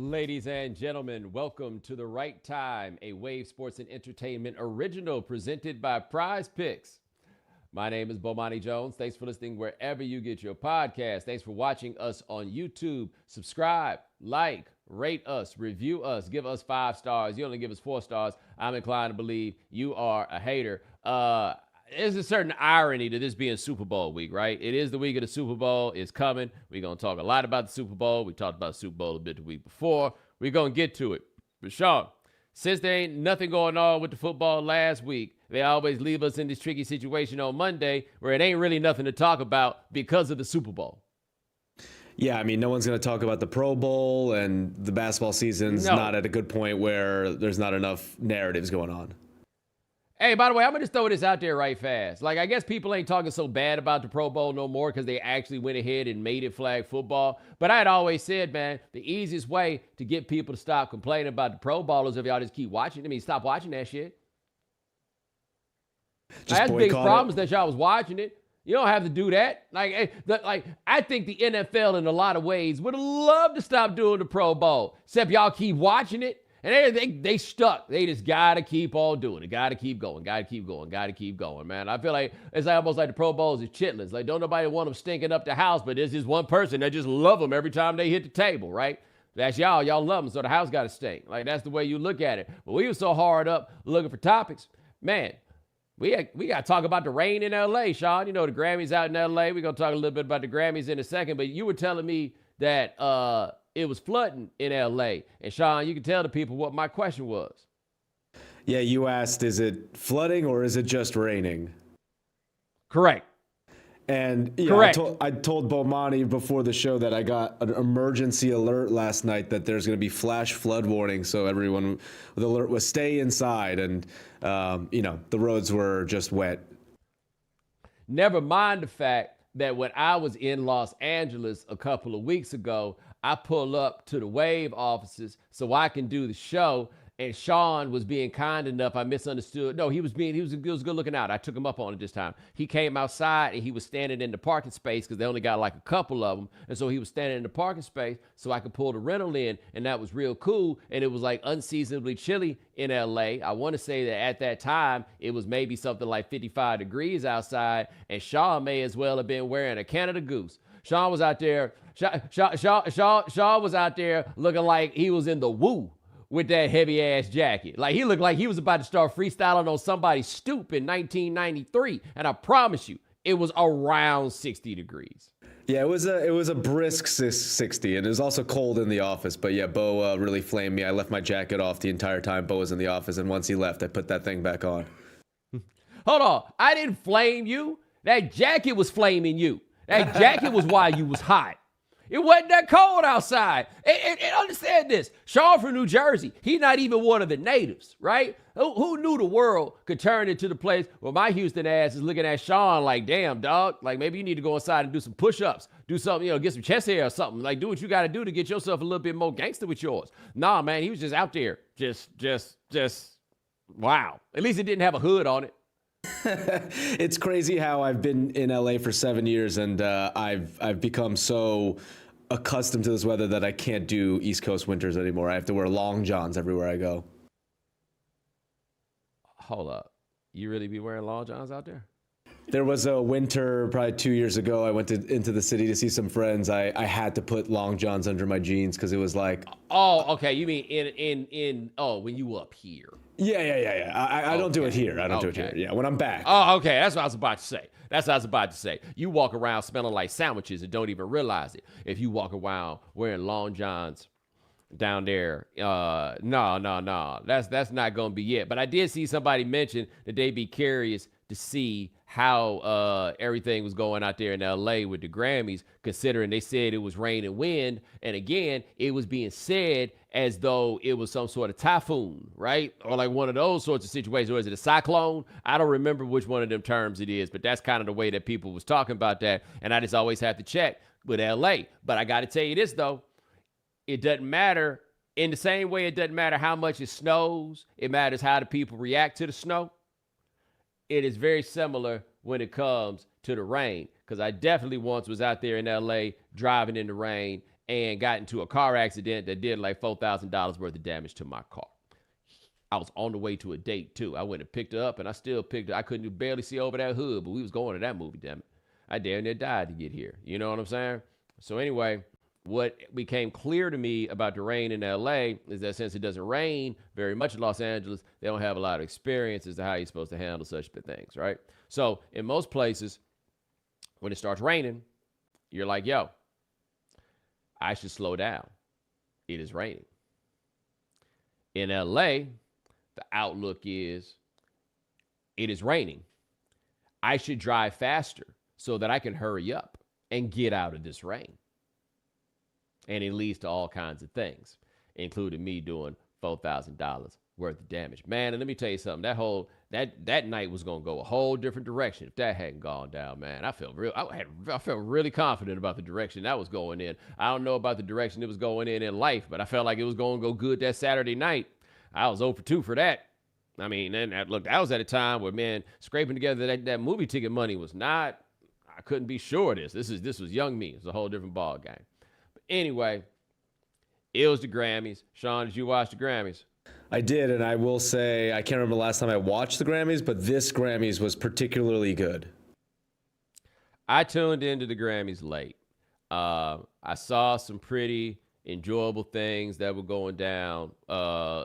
Ladies and gentlemen, welcome to The Right Time, a Wave Sports and Entertainment original presented by Prize Picks. My name is Bomani Jones. Thanks for listening wherever you get your podcast. Thanks for watching us on YouTube. Subscribe, like, rate us, review us, give us 5 stars. You only give us 4 stars. I'm inclined to believe you are a hater. There's a certain irony to this being Super Bowl week, right? It is the week of the Super Bowl. It's coming. We're going to talk a lot about the Super Bowl. We talked about the Super Bowl a bit the week before. We're going to get to it. But Sean, since there ain't nothing going on with the football last week, they always leave us in this tricky situation on Monday where it ain't really nothing to talk about because of the Super Bowl. Yeah, I mean, no one's going to talk about the Pro Bowl, and the basketball season's not at a good point where there's not enough narratives going on. Hey, by the way, I'm going to just throw this out there right fast. Like, I guess people ain't talking so bad about the Pro Bowl no more because they actually went ahead and made it flag football. But I had always said, man, the easiest way to get people to stop complaining about the Pro Bowl is if y'all just keep watching. I mean, stop watching that shit. That's the biggest problem is that y'all was watching it. You don't have to do that. I think the NFL in a lot of ways would love to stop doing the Pro Bowl, except y'all keep watching it. And they stuck. They just got to keep on doing it. Got to keep going. Got to keep going. Got to keep going, man. I feel like it's almost like the Pro Bowls is chitlins. Like, don't nobody want them stinking up the house, but there's this one person that just love them every time they hit the table, right? That's y'all. Y'all love them, so the house got to stink. Like, that's the way you look at it. But we were so hard up looking for topics. Man, we got to talk about the rain in L.A., Sean. You know, the Grammys out in L.A. We're going to talk a little bit about the Grammys in a second, but you were telling me that it was flooding in L.A. And, Sean, you can tell the people what my question was. Yeah, you asked, is it flooding or is it just raining? Correct. And yeah, correct. I told Bomani before the show that I got an emergency alert last night that there's going to be flash flood warning. So everyone, the alert was stay inside. And, the roads were just wet. Never mind the fact that when I was in Los Angeles a couple of weeks ago, I pull up to the Wave offices so I can do the show. And Sean was being kind enough. I misunderstood. No, he was good looking out. I took him up on it this time. He came outside and he was standing in the parking space because they only got like a couple of them. And so he was standing in the parking space so I could pull the rental in. And that was real cool. And it was like unseasonably chilly in LA. I want to say that at that time, it was maybe something like 55 degrees outside. And Sean may as well have been wearing a Canada Goose. Sean was out there. Sean was out there looking like he was in the woo with that heavy ass jacket. Like, he looked like he was about to start freestyling on somebody's stoop in 1993. And I promise you, it was around 60 degrees. Yeah, it was a brisk 60, and it was also cold in the office. But yeah, Bo really flamed me. I left my jacket off the entire time Bo was in the office, and once he left, I put that thing back on. Hold on, I didn't flame you. That jacket was flaming you. That jacket was why you was hot. It wasn't that cold outside. And understand this. Sean from New Jersey, he's not even one of the natives, right? Who knew the world could turn into the place where my Houston ass is looking at Sean like, damn, dog, like maybe you need to go inside and do some push-ups, do something, get some chest hair or something. Like, do what you got to do to get yourself a little bit more gangster with yours. Nah, man, he was just out there. Just, wow. At least it didn't have a hood on it. It's crazy how I've been in LA for 7 years, and I've become so accustomed to this weather that I can't do East Coast winters anymore. I have to wear long johns everywhere I go. Hold up. You really be wearing long johns out there? There was a winter probably 2 years ago. I went into the city to see some friends. I had to put long johns under my jeans because it was like... Oh, okay. You mean when you up here? Yeah. I don't do it here. I don't do it here. Yeah, when I'm back. Oh, okay. That's what I was about to say. You walk around smelling like sandwiches and don't even realize it. If you walk around wearing long johns down there, no. That's not going to be it. But I did see somebody mention that they'd be curious to see how everything was going out there in LA with the Grammys, considering they said it was rain and wind. And again, it was being said as though it was some sort of typhoon, right? Or like one of those sorts of situations. Or is it a cyclone? I don't remember which one of them terms it is, but that's kind of the way that people was talking about that. And I just always have to check with LA. But I got to tell you this, though. It doesn't matter. In the same way it doesn't matter how much it snows, it matters how the people react to the snow. It is very similar when it comes to the rain, because I definitely once was out there in LA driving in the rain, and got into a car accident that did like $4,000 worth of damage to my car. I was on the way to a date too. I went and picked her up, and I still picked her. I couldn't barely see over that hood, but we was going to that movie, damn it. I damn near died to get here. You know what I'm saying? So anyway, what became clear to me about the rain in LA is that since it doesn't rain very much in Los Angeles, they don't have a lot of experience as to how you're supposed to handle such things, right? So in most places, when it starts raining, you're like, yo, I should slow down. It is raining. In LA, the outlook is it is raining. I should drive faster so that I can hurry up and get out of this rain. And it leads to all kinds of things, including me doing $4,000 worth of damage. Man, and let me tell you something. That night was gonna go a whole different direction if that hadn't gone down, man. I felt really confident about the direction that was going in. I don't know about the direction it was going in life, but I felt like it was gonna go good that Saturday night. I was 0 for 2 for that. I mean, and look, I was at a time where, man, scraping together that movie ticket money was not. I couldn't be sure of this. This was young me. It was a whole different ball game. But anyway, it was the Grammys. Sean, did you watch the Grammys? I did, and I will say I can't remember the last time I watched the Grammys, but this Grammys was particularly good. I tuned into the Grammys late. I saw some pretty enjoyable things that were going down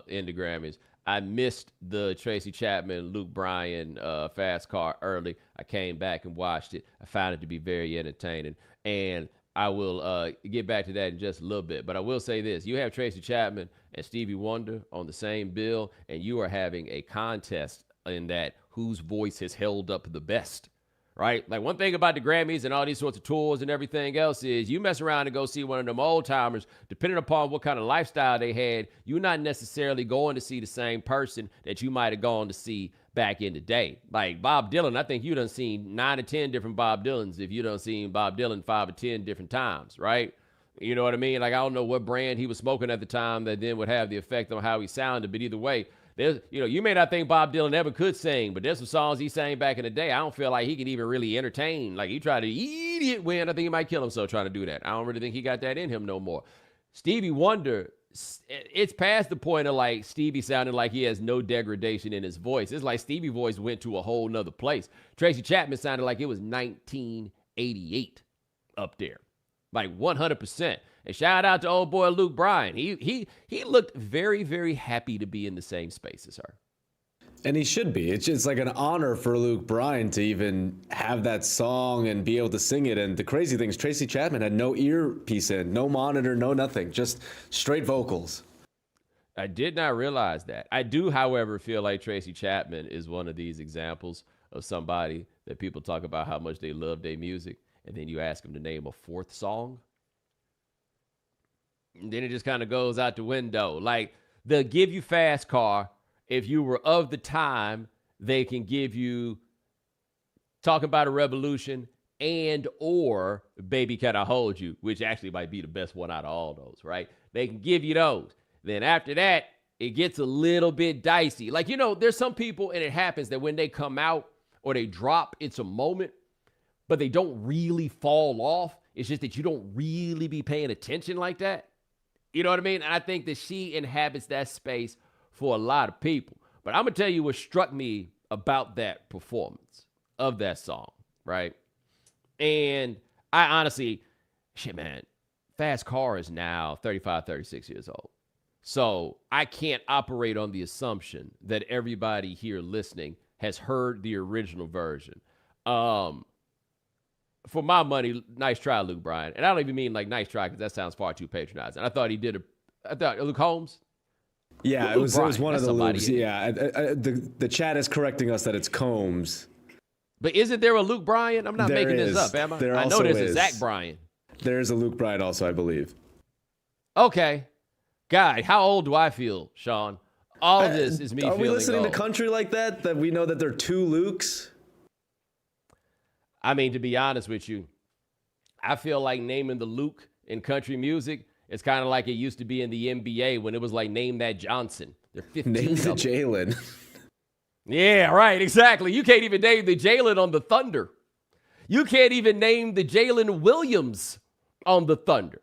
in the Grammys. I missed the Tracy Chapman, Luke Bryan Fast Car early. I came back and watched it. I found it to be very entertaining. And I will get back to that in just a little bit. But I will say this. You have Tracy Chapman and Stevie Wonder on the same bill, and you are having a contest in that whose voice has held up the best. Right? Like, one thing about the Grammys and all these sorts of tours and everything else is you mess around and go see one of them old timers, depending upon what kind of lifestyle they had, you're not necessarily going to see the same person that you might have gone to see back in the day. Like Bob Dylan, I think you done seen 9 or 10 different Bob Dylans if you done seen Bob Dylan 5 or 10 different times, right? You know what I mean? Like, I don't know what brand he was smoking at the time that then would have the effect on how he sounded, but either way, there's, you may not think Bob Dylan ever could sing, but there's some songs he sang back in the day. I don't feel like he could even really entertain. Like, he tried to idiot win. I think he might kill himself trying to do that. I don't really think he got that in him no more. Stevie Wonder, it's past the point of like Stevie sounding like he has no degradation in his voice. It's like Stevie voice went to a whole nother place. Tracy Chapman sounded like it was 1988 up there, like 100%. And shout out to old boy Luke Bryan. He looked very, very happy to be in the same space as her. And he should be. It's just like an honor for Luke Bryan to even have that song and be able to sing it. And the crazy thing is Tracy Chapman had no earpiece in, no monitor, no nothing, just straight vocals. I did not realize that. I do, however, feel like Tracy Chapman is one of these examples of somebody that people talk about how much they love their music, and then you ask them to name a fourth song. And then it just kind of goes out the window. Like, they'll give you Fast Car. If you were of the time, they can give you Talking About a Revolution and or Baby Can I Hold You, which actually might be the best one out of all those, right? They can give you those. Then after that, it gets a little bit dicey. Like, there's some people, and it happens that when they come out or they drop, it's a moment, but they don't really fall off. It's just that you don't really be paying attention like that. You know what I mean? And I think that she inhabits that space for a lot of people. But I'm going to tell you what struck me about that performance of that song, right? And I honestly, man, Fast Car is now 35, 36 years old. So I can't operate on the assumption that everybody here listening has heard the original version. For my money, nice try, Luke Bryan. And I don't even mean like nice try because that sounds far too patronizing. I thought Luke Holmes. Yeah, it was one of the Lukes. Yeah, the chat is correcting us that it's Combs. But isn't there a Luke Bryan? I'm not making this up, am I? I know there's a Zach Bryan. There's a Luke Bryan also, I believe. Okay. God, how old do I feel, Sean? All of this is me feeling old. Are we listening to country like that we know that there are two Lukes? I mean, to be honest with you, I feel like naming the Luke in country music is kind of like it used to be in the NBA when it was like, name that Johnson. They're 15. Name the Jalen. Yeah, right, exactly. You can't even name the Jalen on the Thunder. You can't even name the Jalen Williams on the Thunder.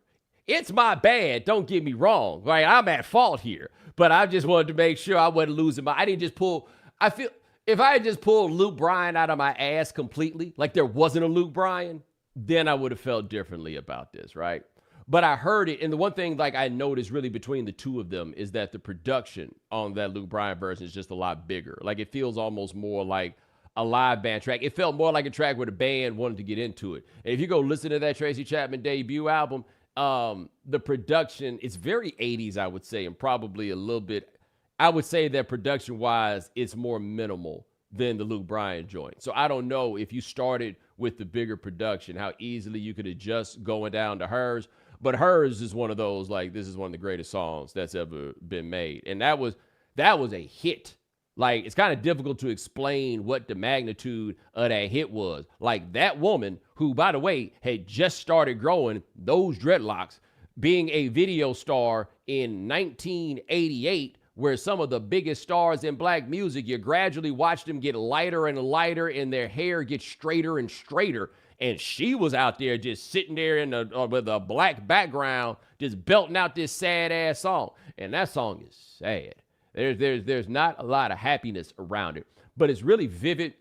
It's my bad. Don't get me wrong. Right? I'm at fault here. But I just wanted to make sure I wasn't losing I didn't just pull. I feel if I had just pulled Luke Bryan out of my ass completely, like there wasn't a Luke Bryan, then I would have felt differently about this, right? But I heard it, and the one thing like I noticed really between the two of them is that the production on that Luke Bryan version is just a lot bigger. Like it feels almost more like a live band track. It felt more like a track where the band wanted to get into it. And if you go listen to that Tracy Chapman debut album, the production, it's very 80s, I would say, and probably a little bit, I would say that production-wise, it's more minimal than the Luke Bryan joint. So I don't know if you started with the bigger production, how easily you could adjust going down to hers. But hers is one of those, like, this is one of the greatest songs that's ever been made. And that was a hit. Like, it's kind of difficult to explain what the magnitude of that hit was. Like, that woman, who, by the way, had just started growing those dreadlocks, being a video star in 1988, where some of the biggest stars in black music, you gradually watch them get lighter and lighter and their hair gets straighter and straighter. And she was out there just sitting there with a black background, just belting out this sad ass song. And that song is sad. There's not a lot of happiness around it, but it's really vivid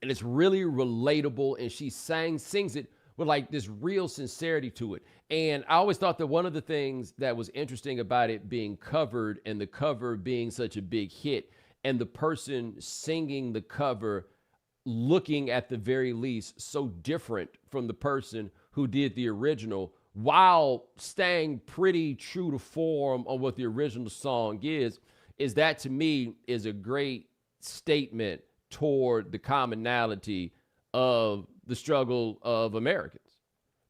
and it's really relatable. And she sings it with like this real sincerity to it. And I always thought that one of the things that was interesting about it being covered and the cover being such a big hit and the person singing the cover looking at the very least so different from the person who did the original while staying pretty true to form on what the original song is that to me is a great statement toward the commonality of the struggle of Americans.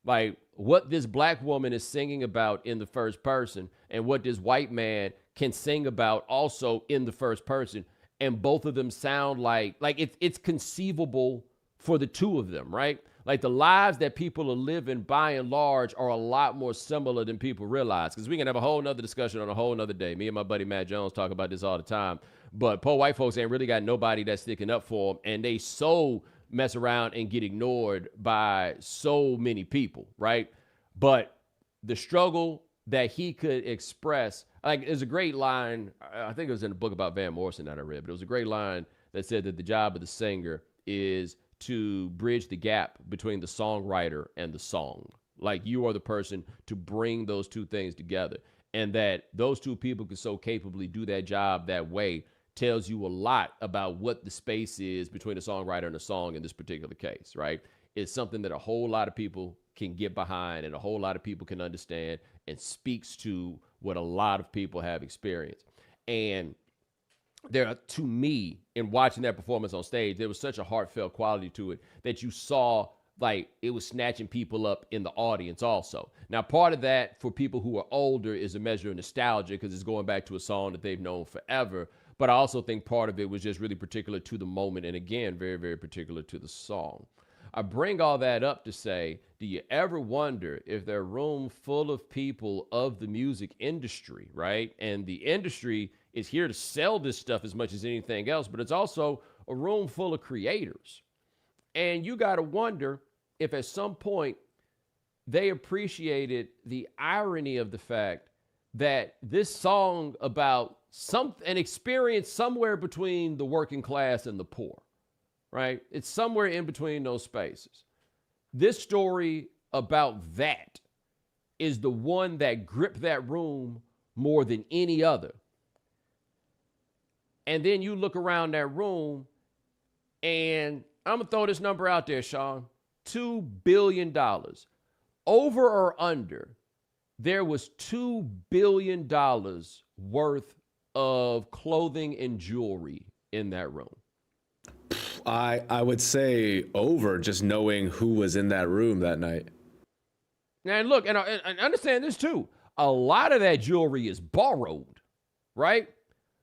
Like what this black woman is singing about in the first person and what this white man can sing about also in the first person. And both of them sound like it's conceivable for the two of them, right? Like the lives that people are living by and large are a lot more similar than people realize. Because we can have a whole nother discussion on a whole nother day. Me and my buddy Matt Jones talk about this all the time. But poor white folks ain't really got nobody that's sticking up for them. And they so mess around and get ignored by so many people, right? But the struggle that he could express, like there's a great line, I think it was in a book about Van Morrison that I read, but it was a great line that said that the job of the singer is to bridge the gap between the songwriter and the song. Like you are the person to bring those two things together. And that those two people can so capably do that job that way tells you a lot about what the space is between a songwriter and a song in this particular case, right? It's something that a whole lot of people can get behind and a whole lot of people can understand and speaks to what a lot of people have experienced. And there, to me, in watching that performance on stage, there was such a heartfelt quality to it that you saw like it was snatching people up in the audience also. Now, part of that for people who are older is a measure of nostalgia because it's going back to a song that they've known forever. But I also think part of it was just really particular to the moment. And again, very, very particular to the song. I bring all that up to say, do you ever wonder if there are a room full of people of the music industry, right? And the industry is here to sell this stuff as much as anything else, but it's also a room full of creators. And you got to wonder if at some point they appreciated the irony of the fact that this song about an experience somewhere between the working class and the poor, right? It's somewhere in between those spaces. This story about that is the one that gripped that room more than any other. And then you look around that room, and I'm going to throw this number out there, Sean. $2 billion. Over or under, there was $2 billion worth of clothing and jewelry in that room. I would say over, just knowing who was in that room that night. And look, and understand this too. A lot of that jewelry is borrowed, right?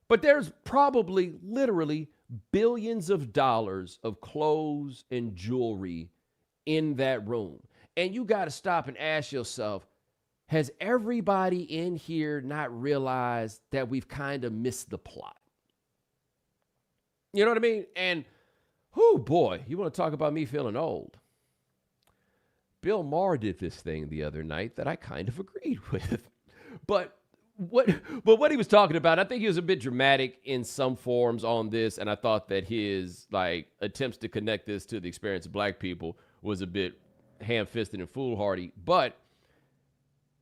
But there's probably literally billions of dollars of clothes and jewelry in that room. And you got to stop and ask yourself, has everybody in here not realized that we've kind of missed the plot? You know what I mean? And, oh boy, you want to talk about me feeling old. Bill Maher did this thing the other night that I kind of agreed with. But what he was talking about, I think he was a bit dramatic in some forms on this, and I thought that his like attempts to connect this to the experience of black people was a bit ham-fisted and foolhardy. But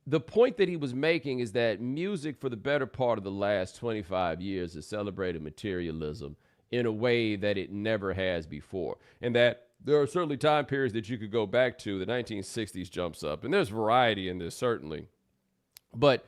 the point that he was making is that music for the better part of the last 25 years has celebrated materialism in a way that it never has before. And that there are certainly time periods that you could go back to. The 1960s jumps up, and there's variety in this, certainly. But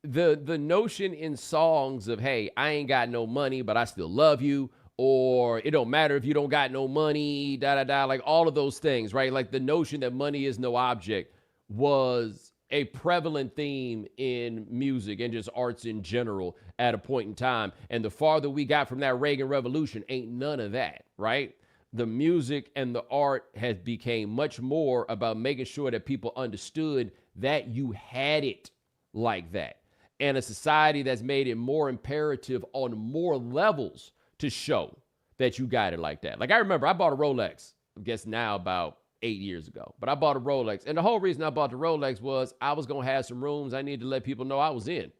the notion in songs of, hey, I ain't got no money, but I still love you, or it don't matter if you don't got no money, da-da-da, like all of those things, right? Like the notion that money is no object was a prevalent theme in music and just arts in general at a point in time. And the farther we got from that Reagan Revolution, ain't none of that, right? The music and the art has became much more about making sure that people understood that you had it like that. And a society that's made it more imperative on more levels to show that you got it like that. Like I remember I bought a Rolex, I guess now about 8 years ago, but I bought a Rolex. And the whole reason I bought the Rolex was I was going to have some rooms I needed to let people know I was in.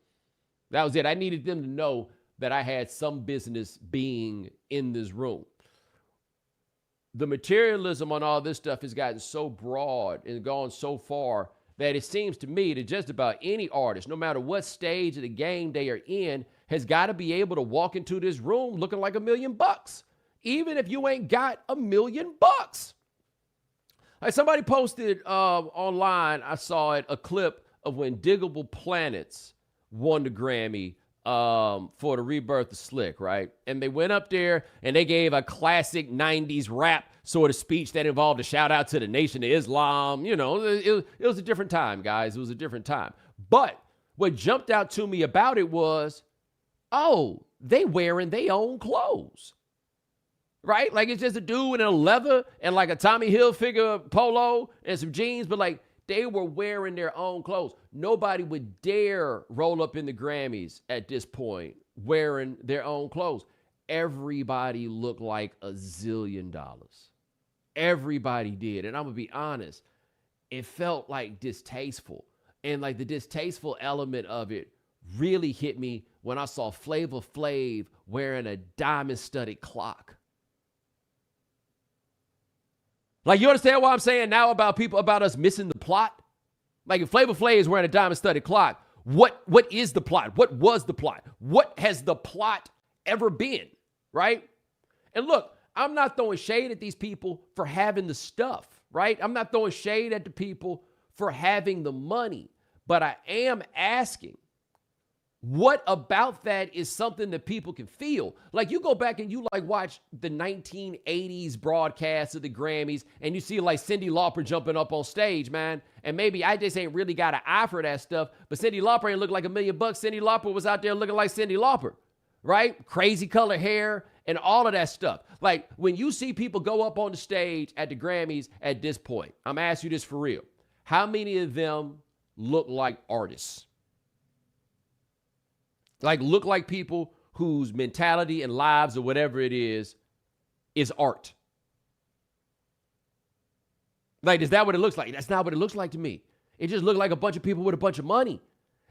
That was it. I needed them to know that I had some business being in this room. The materialism on all this stuff has gotten so broad and gone so far that it seems to me that just about any artist, no matter what stage of the game they are in, has got to be able to walk into this room looking like $1 million, even if you ain't got $1 million. Like somebody posted online, I saw it, a clip of when Diggable Planets won the Grammy for the Rebirth of Slick, right? And they went up there and they gave a classic 90s rap sort of speech that involved a shout out to the Nation of Islam. You know, it was a different time, guys. It was a different time. But what jumped out to me about it was, oh, they wearing their own clothes, right? Like it's just a dude in a leather and like a Tommy Hilfiger polo and some jeans, but like they were wearing their own clothes. Nobody would dare roll up in the Grammys at this point wearing their own clothes. Everybody looked like $1 zillion. Everybody did. And I'm going to be honest, it felt like distasteful. And like the distasteful element of it really hit me when I saw Flavor Flav wearing a diamond-studded clock. Like, you understand what I'm saying now about people, about us missing the plot? Like, if Flavor Flav is wearing a diamond-studded clock, what is the plot? What was the plot? What has the plot ever been, right? And look, I'm not throwing shade at these people for having the stuff, right? I'm not throwing shade at the people for having the money, but I am asking, what about that is something that people can feel? Like you go back and you like watch the 1980s broadcasts of the Grammys and you see like Cyndi Lauper jumping up on stage, man. And maybe I just ain't really got an eye for that stuff, but Cyndi Lauper ain't look like $1 million. Cyndi Lauper was out there looking like Cyndi Lauper, right? Crazy color hair and all of that stuff. Like when you see people go up on the stage at the Grammys at this point, I'm asking you this for real. How many of them look like artists? Like look like people whose mentality and lives or whatever it is art. Like, is that what it looks like? That's not what it looks like to me. It just looked like a bunch of people with a bunch of money.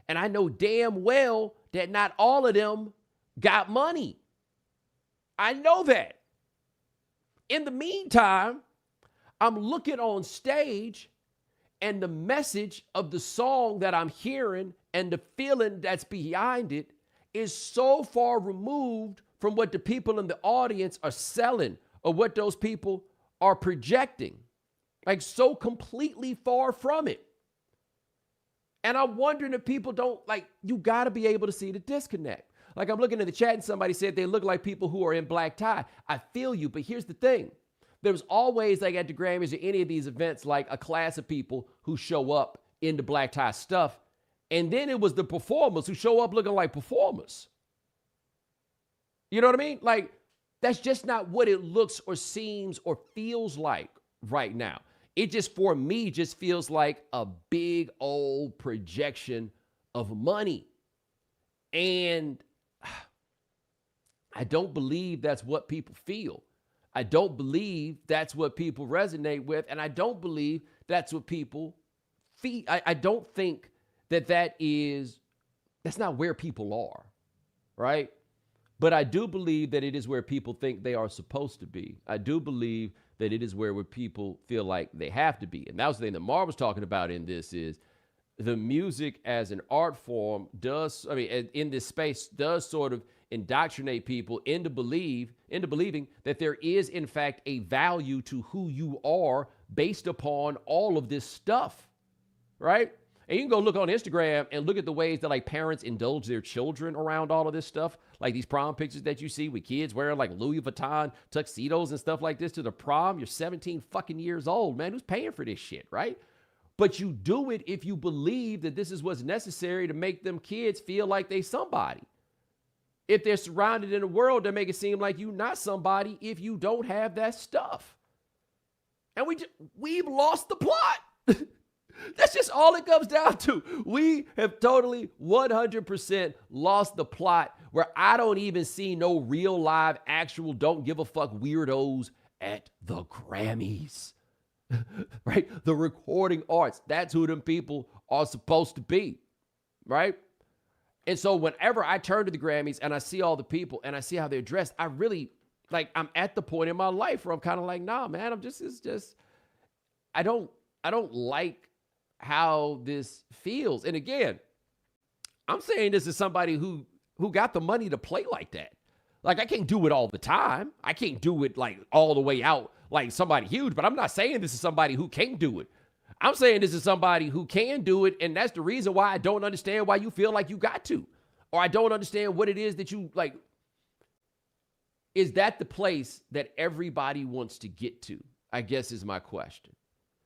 And I know damn well that not all of them got money. I know that. In the meantime, I'm looking on stage and the message of the song that I'm hearing and the feeling that's behind it is so far removed from what the people in the audience are selling or what those people are projecting. Like so completely far from it. And I'm wondering if people don't, like, you got to be able to see the disconnect. Like I'm looking at the chat and somebody said they look like people who are in black tie. I feel you, but here's the thing. There's always, like at the Grammys or any of these events, like a class of people who show up in the black tie stuff. And then it was the performers who show up looking like performers. You know what I mean? Like, that's just not what it looks or seems or feels like right now. It just, for me, just feels like a big old projection of money. And I don't believe that's what people feel. I don't believe that's what people resonate with. And I don't believe that's what people feel. I don't think that's not where people are, right? But I do believe that it is where people think they are supposed to be. I do believe that it is where people feel like they have to be. And that was the thing that Mar was talking about in this is the music as an art form in this space does sort of indoctrinate people into believing that there is, in fact, a value to who you are based upon all of this stuff, right? And you can go look on Instagram and look at the ways that like parents indulge their children around all of this stuff. Like these prom pictures that you see with kids wearing like Louis Vuitton tuxedos and stuff like this to the prom. You're 17 fucking years old, man. Who's paying for this shit, right? But you do it if you believe that this is what's necessary to make them kids feel like they somebody. If they're surrounded in a world that make it seem like you not somebody if you don't have that stuff. And we've lost the plot. That's just all it comes down to. We have totally 100% lost the plot where I don't even see no real live actual don't give a fuck weirdos at the Grammys. Right? The recording arts. That's who them people are supposed to be. Right? And so whenever I turn to the Grammys and I see all the people and I see how they're dressed, I really, like, I'm at the point in my life where I'm kind of like, nah, man, I don't like how this feels. And again, I'm saying this is somebody who got the money to play like that. Like, I can't do it all the time. I can't do it like all the way out like somebody huge, but I'm not saying this is somebody who can't do it. I'm saying this is somebody who can do it, and that's the reason why I don't understand why you feel like you got to. Or I don't understand what it is that you, like, is that the place that everybody wants to get to, I guess is my question.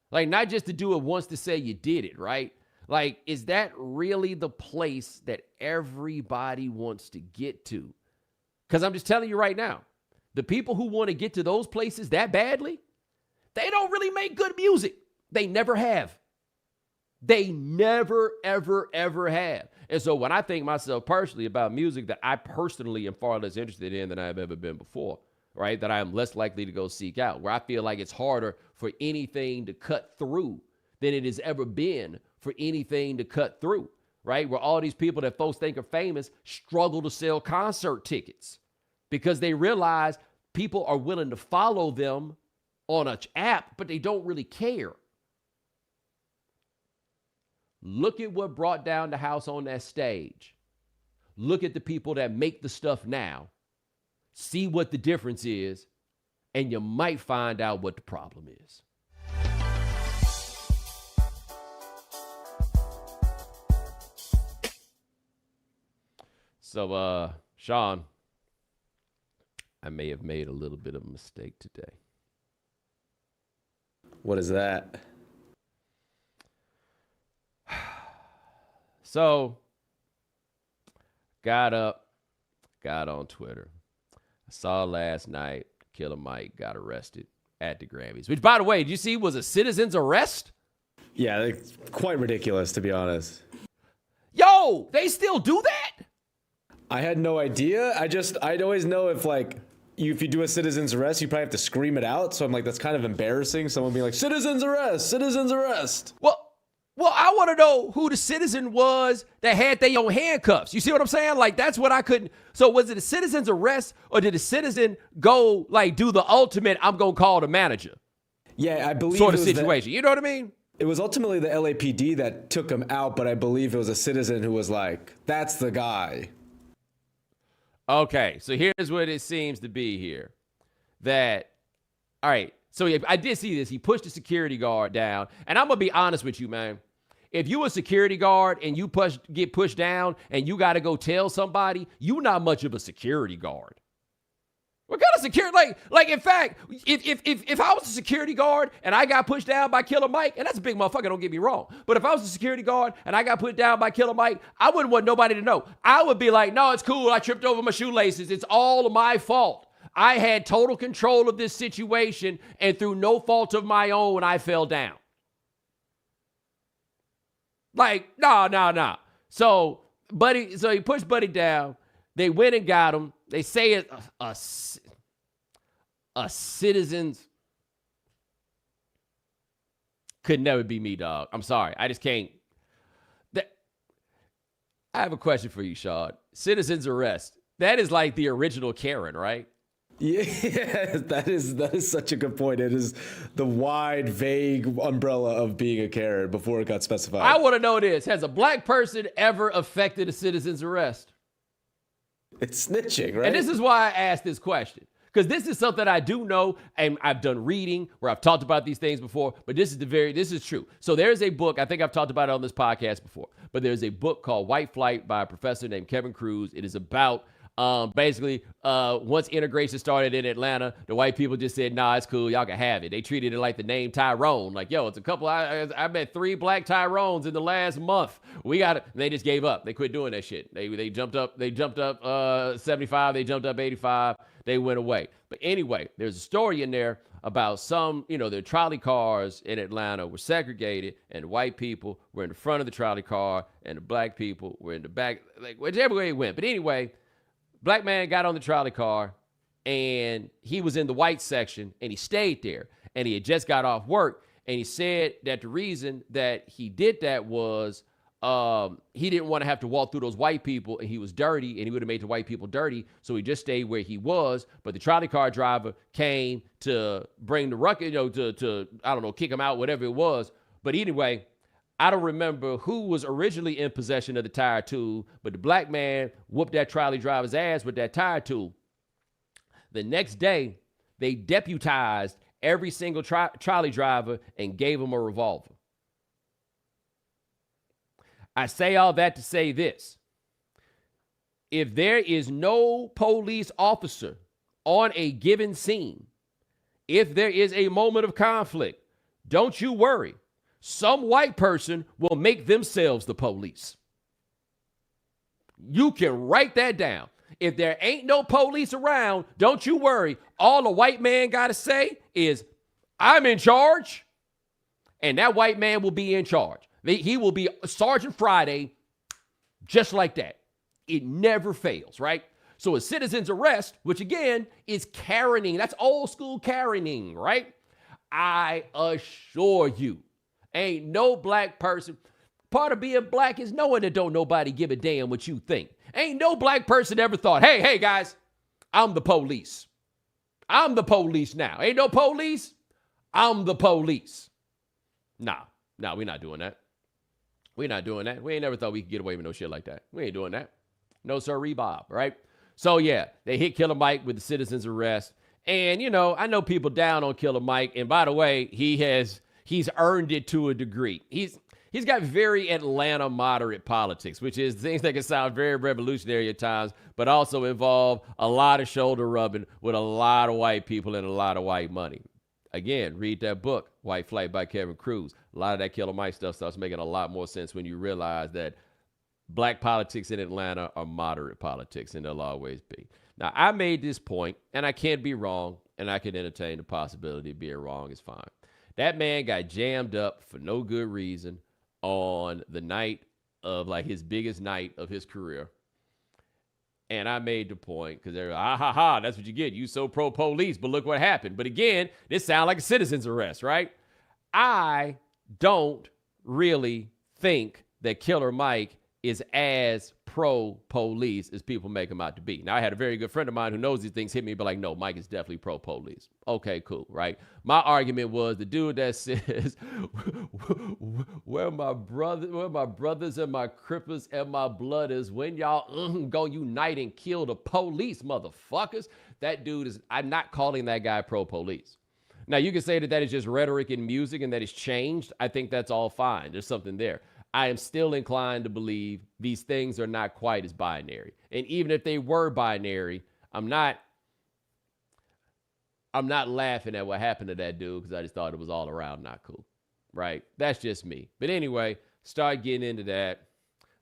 Like, not just to do it once to say you did it, right? Like, is that really the place that everybody wants to get to? Because I'm just telling you right now, the people who want to get to those places that badly, they don't really make good music. They never have. They never, ever, ever have. And so when I think myself personally about music that I personally am far less interested in than I've ever been before, right, that I am less likely to go seek out, where I feel like it's harder for anything to cut through than it has ever been for anything to cut through, right, where all these people that folks think are famous struggle to sell concert tickets because they realize people are willing to follow them on an app, but they don't really care. Look at what brought down the house on that stage. Look at the people that make the stuff now. See what the difference is, and you might find out what the problem is. So, Sean, I may have made a little bit of a mistake today. What is that? So, got up, got on Twitter. I saw last night Killer Mike got arrested at the Grammys, which, by the way, did you see was a citizen's arrest? Yeah, it's quite ridiculous, to be honest. Yo, they still do that? I had no idea. I'd always know if, like, if you do a citizen's arrest, you probably have to scream it out. So I'm like, that's kind of embarrassing. Someone being like, citizen's arrest, citizen's arrest. Well, I want to know who the citizen was that had their own handcuffs. You see what I'm saying? Like, that's what I couldn't. So was it a citizen's arrest, or did the citizen go, like, do the ultimate, I'm going to call the manager? Yeah, I believe sort of situation. You know what I mean? It was ultimately the LAPD that took him out, but I believe it was a citizen who was like, that's the guy. Okay, so here's what it seems to be here. All right, so I did see this. He pushed the security guard down. And I'm going to be honest with you, man. If you a security guard and you get pushed down and you got to go tell somebody, you not much of a security guard. What kind of security? Like in fact, if I was a security guard and I got pushed down by Killer Mike, and that's a big motherfucker, don't get me wrong. But if I was a security guard and I got put down by Killer Mike, I wouldn't want nobody to know. I would be like, no, it's cool. I tripped over my shoelaces. It's all my fault. I had total control of this situation, and through no fault of my own, I fell down. Like, no. So he pushed Buddy down. They went and got him. They say it's a citizen's. Could never be me, dog. I'm sorry. I just can't. I have a question for you, Sean. Citizen's arrest. That is like the original Karen, right? Yeah, that is such a good point. It is the wide, vague umbrella of being a Karen before it got specified. I want to know this. Has a black person ever affected a citizen's arrest? It's snitching, right? And this is why I asked this question. Because this is something I do know, and I've done reading where I've talked about these things before, but this is true. So there's a book, I think I've talked about it on this podcast before, but there's a book called White Flight by a professor named Kevin Cruz. It is about basically once integration started in Atlanta, the white people just said, nah, it's cool, y'all can have it. They treated it like the name Tyrone. Like, yo, it's a couple, I met 3 black Tyrones in the last month. We got it. And they just gave up. They quit doing that shit. They jumped up 75, they jumped up 85. They went away. But anyway, there's a story in there about some, the trolley cars in Atlanta were segregated, and the white people were in the front of the trolley car, and the black people were in the back, like whichever way it went. But anyway, black man got on the trolley car, and he was in the white section, and he stayed there. And he had just got off work, and he said that the reason that he did that was he didn't want to have to walk through those white people, and he was dirty, and he would have made the white people dirty, so he just stayed where he was. But the trolley car driver came to bring the ruckus, to I don't know, kick him out, whatever it was. But anyway, I don't remember who was originally in possession of the tire tool, but the black man whooped that trolley driver's ass with that tire tool. The next day, they deputized every single trolley driver and gave him a revolver. I say all that to say this. If there is no police officer on a given scene, if there is a moment of conflict, don't you worry. Some white person will make themselves the police. You can write that down. If there ain't no police around, don't you worry. All a white man got to say is, I'm in charge. And that white man will be in charge. He will be Sergeant Friday, just like that. It never fails, right? So a citizen's arrest, which again is Karening, that's old school Karening, right? I assure you, ain't no black person. Part of being black is knowing that don't nobody give a damn what you think. Ain't no black person ever thought, hey guys, I'm the police. I'm the police now. Ain't no police. I'm the police. Nah, we're not doing that. We're not doing that. We ain't never thought we could get away with no shit like that. We ain't doing that. No sirree, Bob, right? So yeah, they hit Killer Mike with the citizen's arrest. And I know people down on Killer Mike. And by the way, he's earned it to a degree. He's got very Atlanta moderate politics, which is things that can sound very revolutionary at times, but also involve a lot of shoulder rubbing with a lot of white people and a lot of white money. Again, read that book, White Flight by Kevin Cruz. A lot of that Killer Mike stuff starts making a lot more sense when you realize that black politics in Atlanta are moderate politics, and they'll always be. Now, I made this point, and I can't be wrong, and I can entertain the possibility of being wrong. It's fine. That man got jammed up for no good reason on the night of his biggest night of his career. And I made the point because they're that's what you get. You so pro police, but look what happened. But again, this sounds like a citizen's arrest, right? I don't really think that Killer Mike is as pro-police as people make him out to be. Now, I had a very good friend of mine who knows these things hit me, but no, Mike is definitely pro-police. Okay, cool, right? My argument was the dude that says, where my brothers and my crippers and my blooders, when y'all gonna unite and kill the police, motherfuckers. That dude is, I'm not calling that guy pro-police. Now, you can say that is just rhetoric and music and that it's changed. I think that's all fine. There's something there. I am still inclined to believe these things are not quite as binary. And even if they were binary, I'm not laughing at what happened to that dude because I just thought it was all around not cool, right? That's just me. But anyway, start getting into that.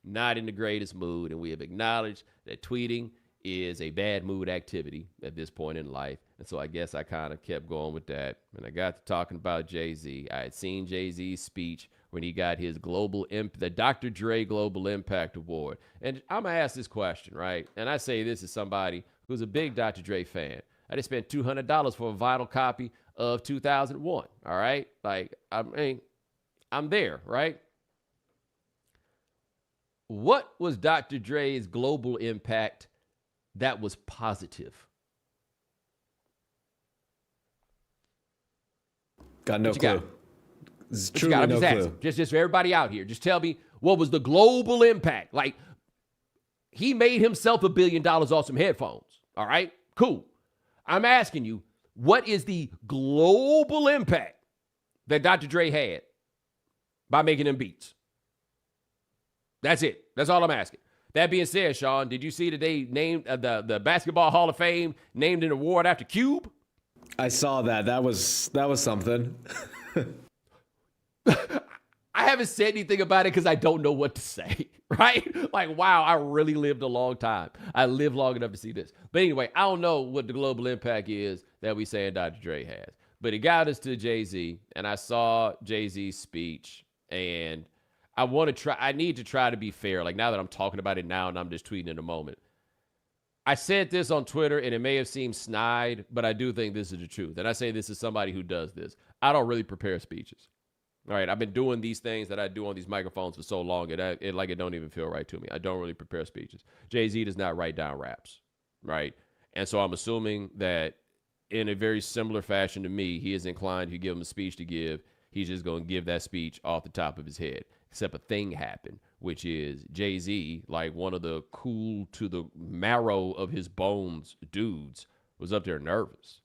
Not in the greatest mood, and we have acknowledged that tweeting is a bad mood activity at this point in life. And so I guess I kind of kept going with that. And I got to talking about Jay-Z. I had seen Jay-Z's speech when he got his the Dr. Dre Global Impact Award. And I'm going to ask this question, right? And I say this as somebody who's a big Dr. Dre fan. I just spent $200 for a vinyl copy of 2001, all right? I mean, I'm there, right? What was Dr. Dre's global impact that was positive? Got no What you clue. got? It's What you got? truly I'm no just clue. asking. Just for everybody out here. Just tell me, what was the global impact? Like, he made himself $1 billion off some headphones. All right? Cool. I'm asking you, what is the global impact that Dr. Dre had by making them beats? That's it. That's all I'm asking. That being said, Sean, did you see that they named the Basketball Hall of Fame named an award after Cube? I saw that. That was something. I haven't said anything about it because I don't know what to say, right? Like, wow, I really lived a long time. I lived long enough to see this. But anyway, I don't know what the global impact is that we say Dr. Dre has. But it got us to Jay-Z, and I saw Jay-Z's speech, and I need to try to be fair. Like, now that I'm talking about it now and I'm just tweeting in a moment. I said this on Twitter, and it may have seemed snide, but I do think this is the truth. And I say this as somebody who does this. I don't really prepare speeches. All right, I've been doing these things that I do on these microphones for so long, it don't even feel right to me. I don't really prepare speeches. Jay-Z does not write down raps, right? And so I'm assuming that in a very similar fashion to me, he is inclined to give him a speech to give. He's just going to give that speech off the top of his head. Except a thing happened, which is Jay-Z, like one of the cool to the marrow of his bones dudes, was up there nervous.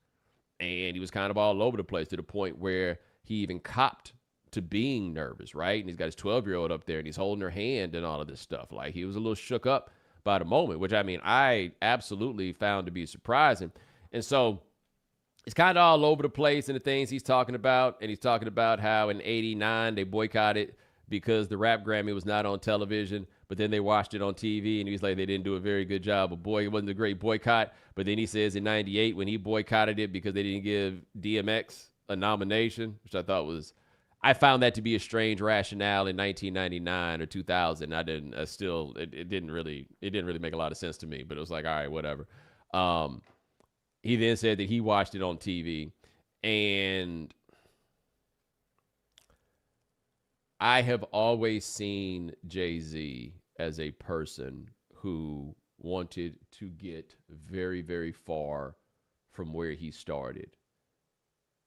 And he was kind of all over the place to the point where he even copped to being nervous, right? And he's got his 12-year-old up there and he's holding her hand and all of this stuff. Like, he was a little shook up by the moment, which, I mean, I absolutely found to be surprising. And so it's kind of all over the place in the things he's talking about. And he's talking about how in 89 they boycotted because the rap Grammy was not on television, but then they watched it on TV, and he was like, they didn't do a very good job. But boy, it wasn't a great boycott. But then he says in 98 when he boycotted it because they didn't give DMX a nomination, which I found that to be a strange rationale in 1999 or 2000. It didn't really make a lot of sense to me, but it was like, all right, whatever. He then said that he watched it on TV, and I have always seen Jay-Z as a person who wanted to get very, very far from where he started,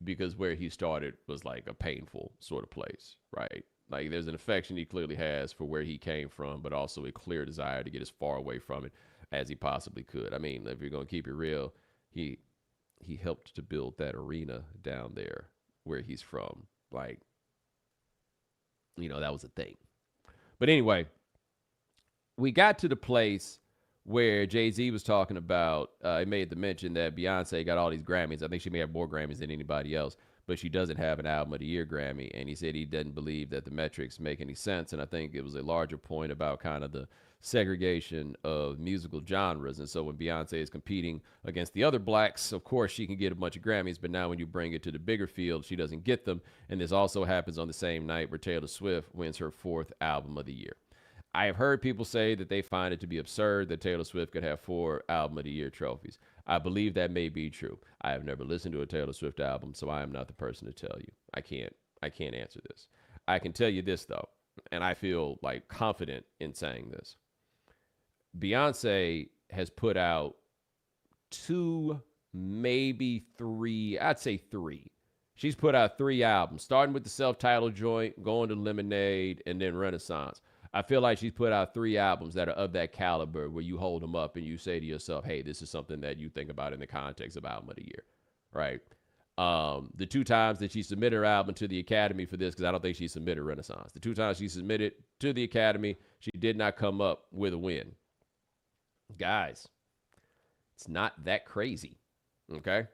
because where he started was like a painful sort of place, right? Like, there's an affection he clearly has for where he came from, but also a clear desire to get as far away from it as he possibly could. I mean, if you're going to keep it real, he helped to build that arena down there where he's from. Like, that was a thing. But anyway, we got to the place where Jay-Z was talking about, he made the mention that Beyonce got all these Grammys. I think she may have more Grammys than anybody else, but she doesn't have an Album of the Year Grammy. And he said he doesn't believe that the metrics make any sense. And I think it was a larger point about kind of the segregation of musical genres. And so when Beyonce is competing against the other blacks, of course she can get a bunch of Grammys, but now when you bring it to the bigger field, she doesn't get them. And this also happens on the same night where Taylor Swift wins her 4th Album of the Year. I have heard people say that they find it to be absurd that Taylor Swift could have 4 Album of the Year trophies. I believe that may be true. I have never listened to a Taylor Swift album, so I am not the person to tell you. I can't answer this. I can tell you this though, and I feel like confident in saying this. Beyonce has put out 2, maybe 3, I'd say 3. She's put out 3 albums, starting with the self-titled joint, going to Lemonade, and then Renaissance. I feel like she's put out 3 albums that are of that caliber where you hold them up and you say to yourself, hey, this is something that you think about in the context of Album of the Year, right? The 2 times that she submitted her album to the Academy for this, because I don't think she submitted Renaissance. The 2 times she submitted to the Academy, she did not come up with a win. Guys, it's not that crazy, okay?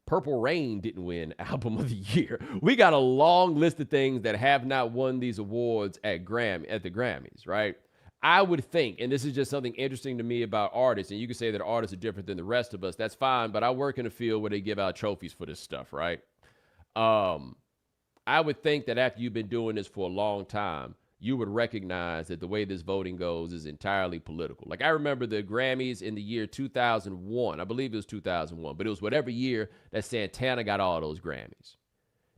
Purple Rain didn't win Album of the Year. We got a long list of things that have not won these awards at the Grammys, right? I would think, and this is just something interesting to me about artists, and you can say that artists are different than the rest of us. That's fine, but I work in a field where they give out trophies for this stuff, right? I would think that after you've been doing this for a long time, you would recognize that the way this voting goes is entirely political. Like, I remember the Grammys in the year 2001. I believe it was 2001, but it was whatever year that Santana got all those Grammys.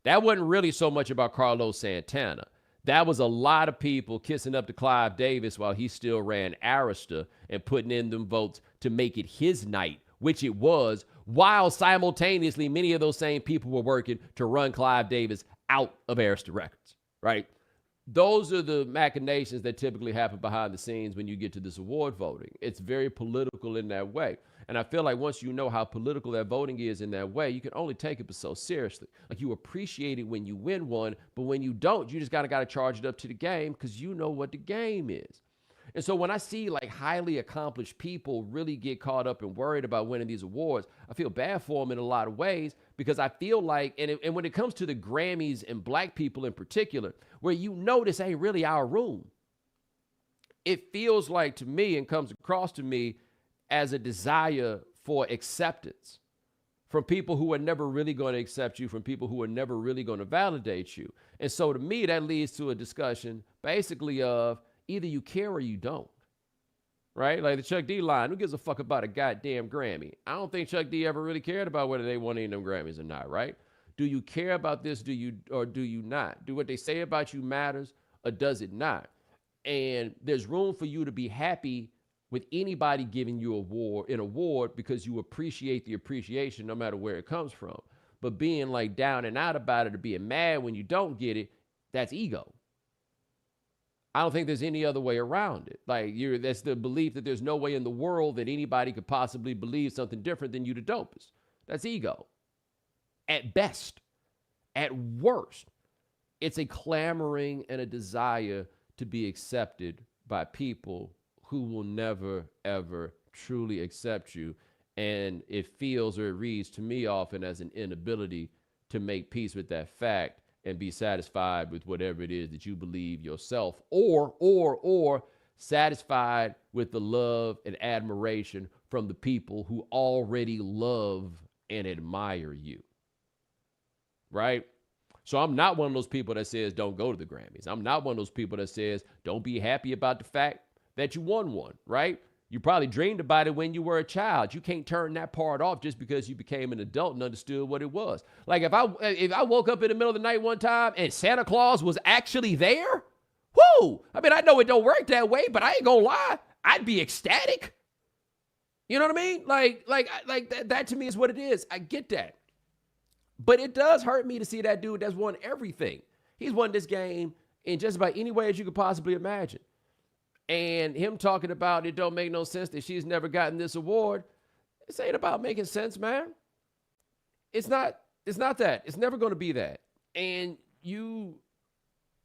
That wasn't really so much about Carlos Santana. That was a lot of people kissing up to Clive Davis while he still ran Arista and putting in them votes to make it his night, which it was, while simultaneously many of those same people were working to run Clive Davis out of Arista Records, right? Those are the machinations that typically happen behind the scenes when you get to this award voting. It's very political in that way. And I feel like once you know how political that voting is in that way, you can only take it but so seriously. Like, you appreciate it when you win one, but when you don't, you just got to charge it up to the game because you know what the game is. And so when I see like highly accomplished people really get caught up and worried about winning these awards, I feel bad for them in a lot of ways, because I feel like, and when it comes to the Grammys and black people in particular, where you know this ain't really our room, it feels like to me and comes across to me as a desire for acceptance from people who are never really going to accept you, from people who are never really going to validate you. And so to me, that leads to a discussion basically of, either you care or you don't, right? Like the Chuck D line, who gives a fuck about a goddamn Grammy? I don't think Chuck D ever really cared about whether they won any of them Grammys or not, right? Do you care about this, do you not? Do what they say about you matters, or does it not? And there's room for you to be happy with anybody giving you an award because you appreciate the appreciation no matter where it comes from. But being like down and out about it or being mad when you don't get it, that's ego. I don't think there's any other way around it. Like, that's the belief that there's no way in the world that anybody could possibly believe something different than you the dopest. That's ego. At best. At worst, it's a clamoring and a desire to be accepted by people who will never, ever truly accept you. And it feels, or it reads to me often, as an inability to make peace with that fact and be satisfied with whatever it is that you believe yourself, or satisfied with the love and admiration from the people who already love and admire you, right? So I'm not one of those people that says don't go to the Grammys. I'm not one of those people that says don't be happy about the fact that you won one, right? You probably dreamed about it when you were a child. You can't turn that part off just because you became an adult and understood what it was. Like, if I woke up in the middle of the night one time and Santa Claus was actually there, whoo! I mean, I know it don't work that way, but I ain't gonna lie, I'd be ecstatic. You know what I mean? Like that to me is what it is. I get that. But it does hurt me to see that dude that's won everything. He's won this game in just about any way that you could possibly imagine. And him talking about it don't make no sense that she's never gotten this award. This ain't about making sense, man. It's not that. It's never going to be that. And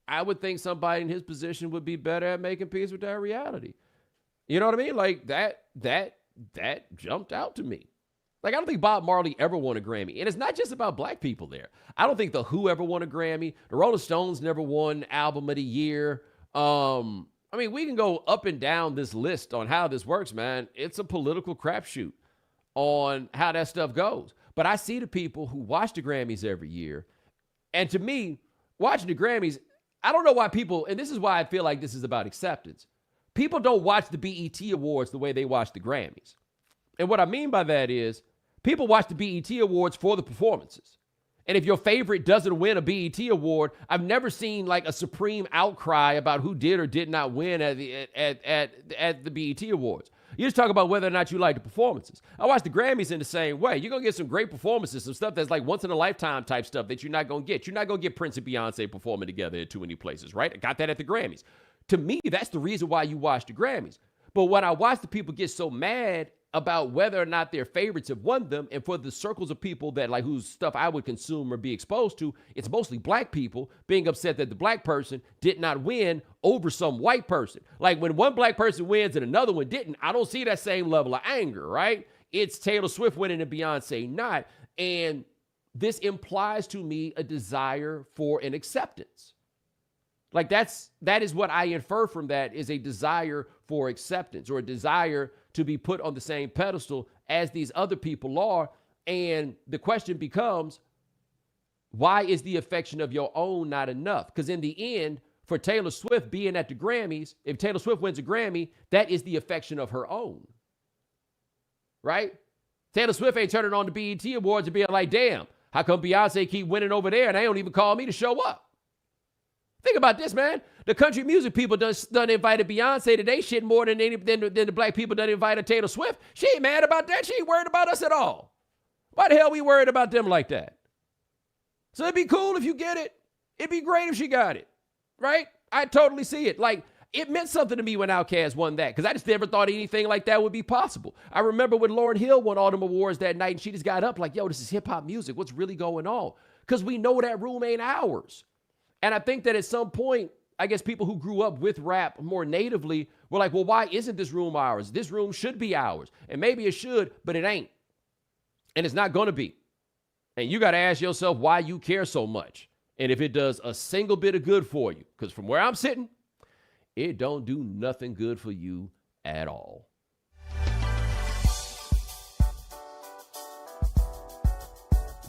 I would think somebody in his position would be better at making peace with that reality. You know what I mean? Like, that jumped out to me. Like, I don't think Bob Marley ever won a Grammy. And it's not just about black people there. I don't think The Who ever won a Grammy. The Rolling Stones never won Album of the Year. I mean, we can go up and down this list on how this works, man. It's a political crapshoot on how that stuff goes. But I see the people who watch the Grammys every year. And to me, watching the Grammys, I don't know why people, and this is why I feel like this is about acceptance. People don't watch the BET Awards the way they watch the Grammys. And what I mean by that is, people watch the BET Awards for the performances. And if your favorite doesn't win a BET award, I've never seen like a supreme outcry about who did or did not win at the BET Awards. You just talk about whether or not you like the performances. I watch the Grammys in the same way. You're going to get some great performances, some stuff that's like once in a lifetime type stuff that you're not going to get. You're not going to get Prince and Beyonce performing together in too many places, right? I got that at the Grammys. To me, that's the reason why you watch the Grammys. But when I watch the people get so mad about whether or not their favorites have won them, and for the circles of people that like whose stuff I would consume or be exposed to, it's mostly black people being upset that the black person did not win over some white person. Like, when one black person wins and another one didn't, I don't see that same level of anger, right? It's Taylor Swift winning and Beyonce not. And this implies to me a desire for an acceptance. Like, that is what I infer from that, is a desire for acceptance, or a desire to be put on the same pedestal as these other people are. And the question becomes, why is the affection of your own not enough? Because in the end, for Taylor Swift being at the Grammys, if Taylor Swift wins a Grammy, that is the affection of her own, right? Taylor Swift ain't turning on the BET Awards and being like, damn, how come Beyonce keep winning over there and they don't even call me to show up? Think about this, man. The country music people done invited Beyonce to they shit more than the black people done invited Taylor Swift. She ain't mad about that. She ain't worried about us at all. Why the hell we worried about them like that? So it'd be cool if you get it. It'd be great if she got it, right? I totally see it. Like, it meant something to me when Outkast won that because I just never thought anything like that would be possible. I remember when Lauryn Hill won all them awards that night and she just got up like, yo, this is hip-hop music. What's really going on? Because we know that room ain't ours. And I think that at some point, I guess people who grew up with rap more natively were like, well, why isn't this room ours? This room should be ours. And maybe it should, but it ain't. And it's not going to be. And you got to ask yourself why you care so much. And if it does a single bit of good for you. Because from where I'm sitting, it don't do nothing good for you at all.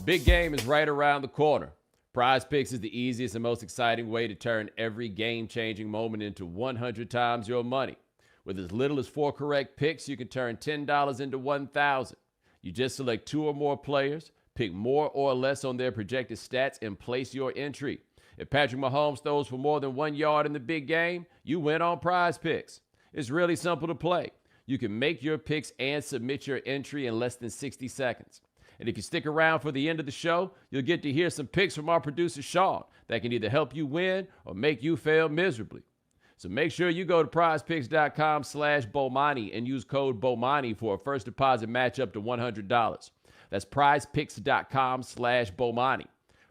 Big game is right around the corner. Prize Picks is the easiest and most exciting way to turn every game-changing moment into 100 times your money. With as little as 4 correct picks, you can turn $10 into $1,000. You just select 2 or more players, pick more or less on their projected stats, and place your entry. If Patrick Mahomes throws for more than 1 yard in the big game, you win on Prize Picks. It's really simple to play. You can make your picks and submit your entry in less than 60 seconds. And if you stick around for the end of the show, you'll get to hear some picks from our producer, Sean, that can either help you win or make you fail miserably. So make sure you go to prizepicks.com/Bomani and use code Bomani for a first deposit match up to $100. That's prizepicks.com/Bomani.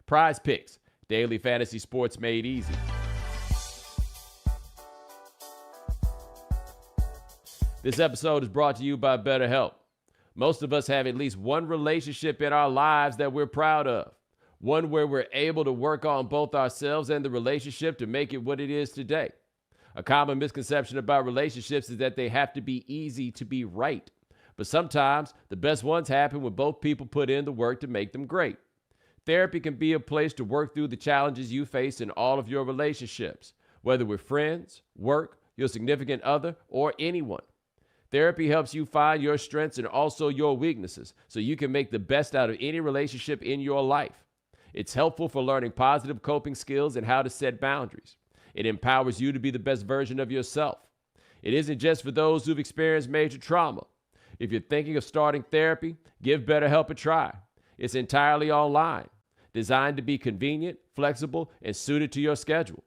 Prize Picks, daily fantasy sports made easy. This episode is brought to you by BetterHelp. Most of us have at least one relationship in our lives that we're proud of. One where we're able to work on both ourselves and the relationship to make it what it is today. A common misconception about relationships is that they have to be easy to be right. But sometimes the best ones happen when both people put in the work to make them great. Therapy can be a place to work through the challenges you face in all of your relationships, whether with friends, work, your significant other, or anyone. Therapy helps you find your strengths and also your weaknesses so you can make the best out of any relationship in your life. It's helpful for learning positive coping skills and how to set boundaries. It empowers you to be the best version of yourself. It isn't just for those who've experienced major trauma. If you're thinking of starting therapy, give BetterHelp a try. It's entirely online, designed to be convenient, flexible, and suited to your schedule.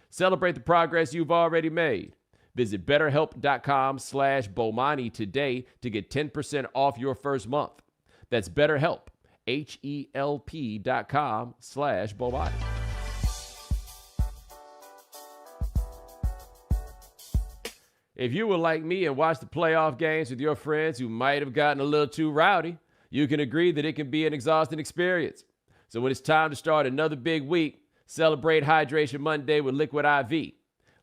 Celebrate the progress you've already made. Visit BetterHelp.com/Bomani today to get 10% off your first month. That's BetterHelp, HELP.com/Bomani. If you were like me and watched the playoff games with your friends who might have gotten a little too rowdy, you can agree that it can be an exhausting experience. So when it's time to start another big week, celebrate Hydration Monday with Liquid IV.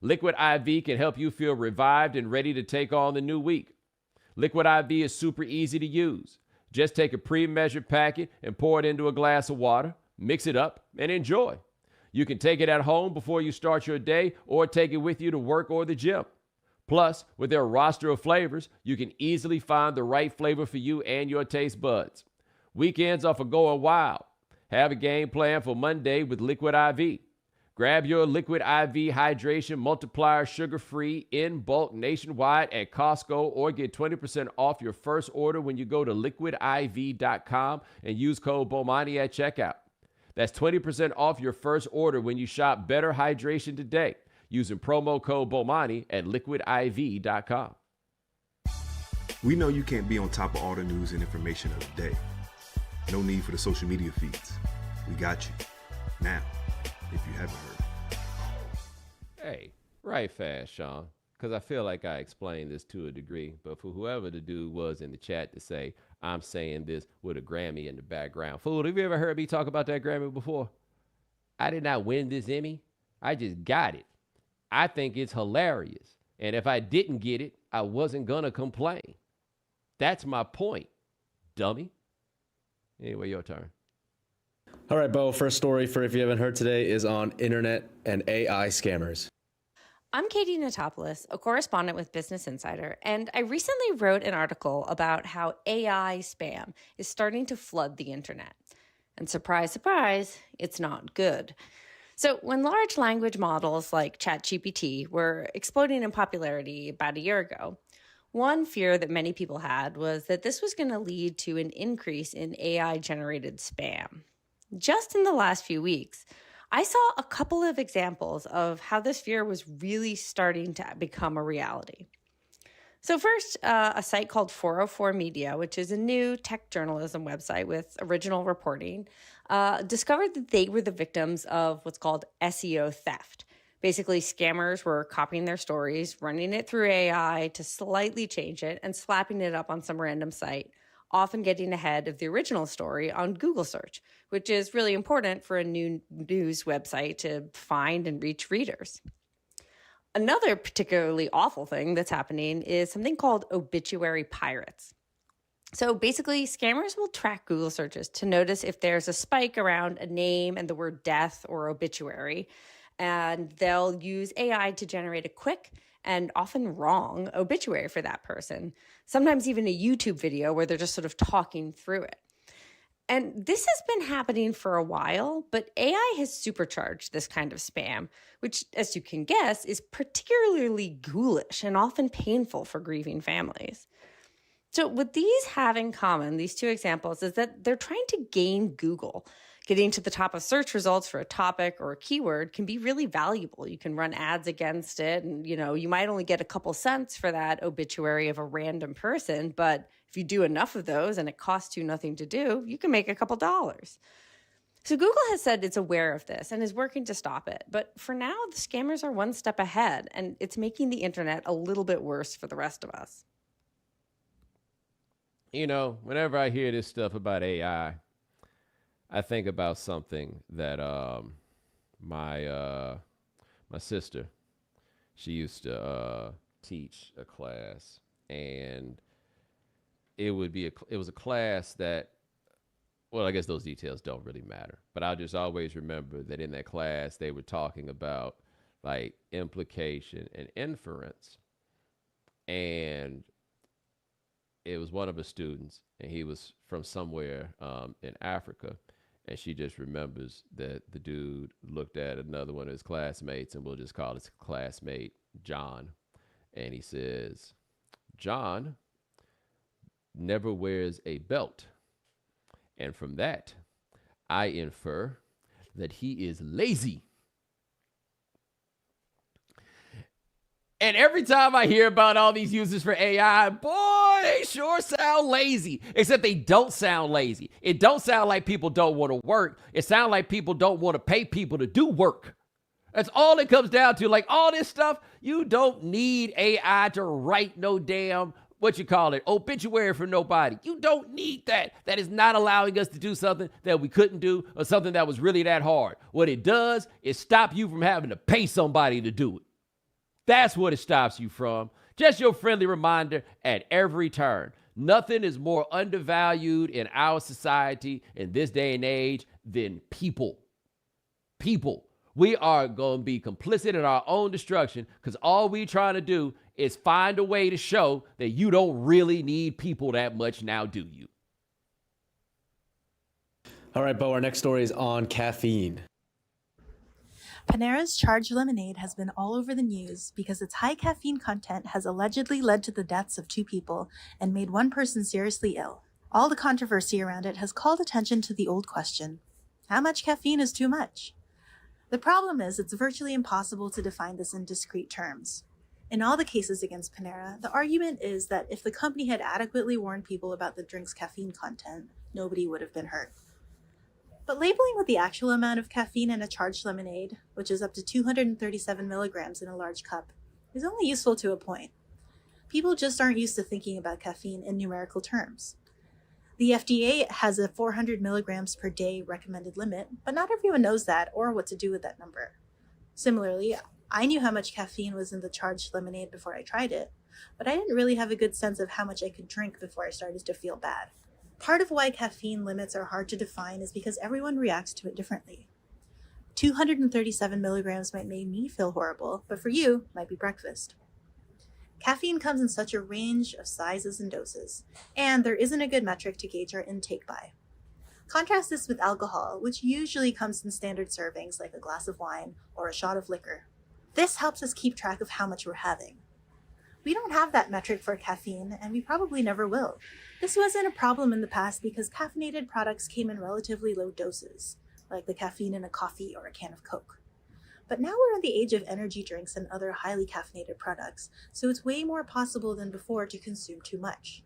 Liquid IV can help you feel revived and ready to take on the new week. Liquid IV is super easy to use. Just take a pre-measured packet and pour it into a glass of water, mix it up, and enjoy. You can take it at home before you start your day or take it with you to work or the gym. Plus, with their roster of flavors, you can easily find the right flavor for you and your taste buds. Weekends are for going wild. Have a game plan for Monday with Liquid IV. Grab your Liquid IV Hydration Multiplier sugar-free in bulk nationwide at Costco or get 20% off your first order when you go to liquidiv.com and use code Bomani at checkout. That's 20% off your first order when you shop Better Hydration today using promo code Bomani at liquidiv.com. We know you can't be on top of all the news and information of the day. No need for the social media feeds. We got you. Now, if you haven't heard. Hey, right fast, Sean, because I feel like I explained this to a degree, but for whoever the dude was in the chat to say, I'm saying this with a Grammy in the background. Fool, have you ever heard me talk about that Grammy before? I did not win this Emmy. I just got it. I think it's hilarious. And if I didn't get it, I wasn't going to complain. That's my point, dummy. Anyway, your turn. All right, Bo, first story for if you haven't heard today is on internet and AI scammers. I'm Katie Natopoulos, a correspondent with Business Insider, and I recently wrote an article about how AI spam is starting to flood the internet. And surprise, surprise, it's not good. So, when large language models like ChatGPT were exploding in popularity about a year ago, one fear that many people had was that this was going to lead to an increase in AI generated spam. Just in the last few weeks, I saw a couple of examples of how this fear was really starting to become a reality. So, first, a site called 404 Media, which is a new tech journalism website with original reporting, discovered that they were the victims of what's called SEO theft. Basically, scammers were copying their stories, running it through AI to slightly change it, and slapping it up on some random site, often getting ahead of the original story on Google search, which is really important for a new news website to find and reach readers. Another particularly awful thing that's happening is something called obituary pirates. So basically, scammers will track Google searches to notice if there's a spike around a name and the word death or obituary, and they'll use AI to generate a quick and often wrong obituary for that person, sometimes even a YouTube video where they're just sort of talking through it. And this has been happening for a while, but AI has supercharged this kind of spam, which, as you can guess, is particularly ghoulish and often painful for grieving families. So what these have in common, these two examples, is that they're trying to game Google. Getting to the top of search results for a topic or a keyword can be really valuable. You can run ads against it, and you might only get a couple cents for that obituary of a random person, but if you do enough of those and it costs you nothing to do, you can make a couple dollars. So Google has said it's aware of this and is working to stop it. But for now, the scammers are one step ahead, and it's making the internet a little bit worse for the rest of us. Whenever I hear this stuff about AI, I think about something that my sister, she used to teach a class, and it was a class that, well, I guess those details don't really matter, but I'll just always remember that in that class they were talking about like implication and inference, and it was one of the students, and he was from somewhere in Africa. And she just remembers that the dude looked at another one of his classmates, and we'll just call his classmate John. And he says, John never wears a belt. And from that, I infer that he is lazy. And every time I hear about all these uses for AI, boy, they sure sound lazy. Except they don't sound lazy. It don't sound like people don't want to work. It sounds like people don't want to pay people to do work. That's all it comes down to. Like all this stuff, you don't need AI to write no damn, obituary for nobody. You don't need that. That is not allowing us to do something that we couldn't do or something that was really that hard. What it does is stop you from having to pay somebody to do it. That's what it stops you from. Just your friendly reminder at every turn. Nothing is more undervalued in our society in this day and age than people. People. We are going to be complicit in our own destruction because all we're trying to do is find a way to show that you don't really need people that much now, do you? All right, Bo, our next story is on caffeine. Panera's Charged Lemonade has been all over the news because its high caffeine content has allegedly led to the deaths of 2 people and made 1 person seriously ill. All the controversy around it has called attention to the old question: how much caffeine is too much? The problem is it's virtually impossible to define this in discrete terms. In all the cases against Panera, the argument is that if the company had adequately warned people about the drink's caffeine content, nobody would have been hurt. But labeling with the actual amount of caffeine in a charged lemonade, which is up to 237 milligrams in a large cup, is only useful to a point. People just aren't used to thinking about caffeine in numerical terms. The FDA has a 400 milligrams per day recommended limit, but not everyone knows that or what to do with that number. Similarly, I knew how much caffeine was in the charged lemonade before I tried it, but I didn't really have a good sense of how much I could drink before I started to feel bad. Part of why caffeine limits are hard to define is because everyone reacts to it differently. 237 milligrams might make me feel horrible, but for you, it might be breakfast. Caffeine comes in such a range of sizes and doses, and there isn't a good metric to gauge our intake by. Contrast this with alcohol, which usually comes in standard servings like a glass of wine or a shot of liquor. This helps us keep track of how much we're having. We don't have that metric for caffeine, and we probably never will. This wasn't a problem in the past because caffeinated products came in relatively low doses, like the caffeine in a coffee or a can of Coke. But now we're in the age of energy drinks and other highly caffeinated products, so it's way more possible than before to consume too much.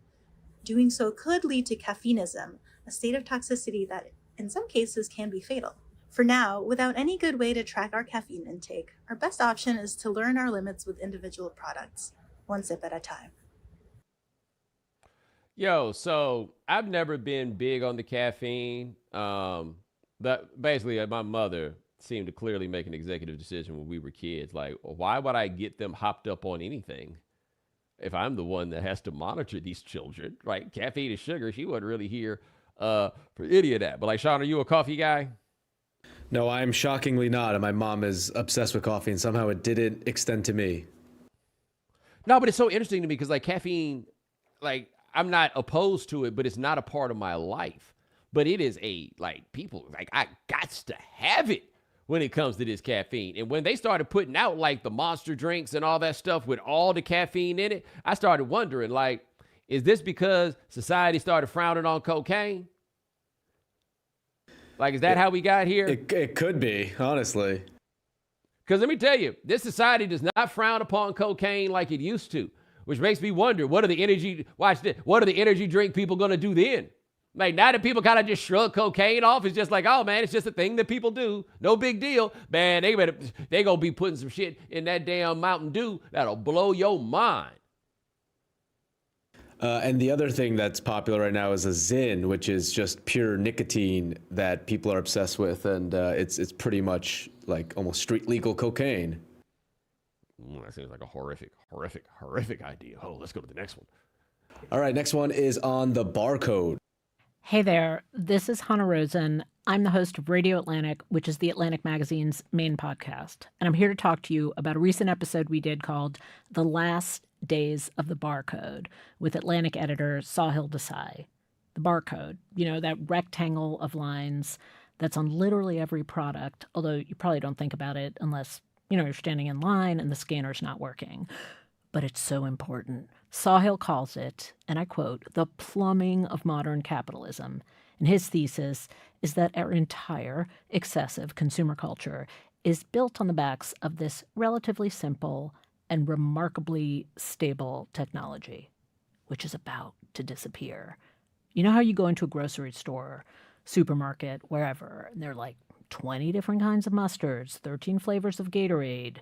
Doing so could lead to caffeinism, a state of toxicity that in some cases can be fatal. For now, without any good way to track our caffeine intake, our best option is to learn our limits with individual products, one sip at a time. Yo, so I've never been big on the caffeine. That basically my mother seemed to clearly make an executive decision when we were kids. Like, why would I get them hopped up on anything if I'm the one that has to monitor these children? Right? Caffeine is sugar. She wasn't really here for any of that. But like, Sean, are you a coffee guy? No, I'm shockingly not. And my mom is obsessed with coffee, and somehow it didn't extend to me. No, but it's so interesting to me because like caffeine, like I'm not opposed to it, but it's not a part of my life. But it is people like I gots to have it when it comes to this caffeine. And when they started putting out like the monster drinks and all that stuff with all the caffeine in it, I started wondering, like, is this because society started frowning on cocaine? Like, is that how we got here? It could be, honestly. Because let me tell you, this society does not frown upon cocaine like it used to, which makes me wonder, what are the energy drink people going to do then? Like, now that people kind of just shrug cocaine off, it's just like, oh, man, it's just a thing that people do. No big deal. Man, they going to be putting some shit in that damn Mountain Dew that'll blow your mind. And the other thing that's popular right now is a Zyn, which is just pure nicotine that people are obsessed with. And it's pretty much like almost street legal cocaine. That seems like a horrific idea. Oh, let's go to the next one. All right, next one is on the barcode. Hey there, this is Hannah Rosen. I'm the host of Radio Atlantic, which is the Atlantic Magazine's main podcast. And I'm here to talk to you about a recent episode we did called The Last Days of the Barcode with Atlantic editor Sahil Desai. The barcode, that rectangle of lines that's on literally every product, although you probably don't think about it unless, you're standing in line and the scanner's not working. But it's so important. Sahil calls it, and I quote, the plumbing of modern capitalism. And his thesis is that our entire excessive consumer culture is built on the backs of this relatively simple and remarkably stable technology, which is about to disappear. You know how you go into a grocery store, supermarket, wherever, and there are like 20 different kinds of mustards, 13 flavors of Gatorade,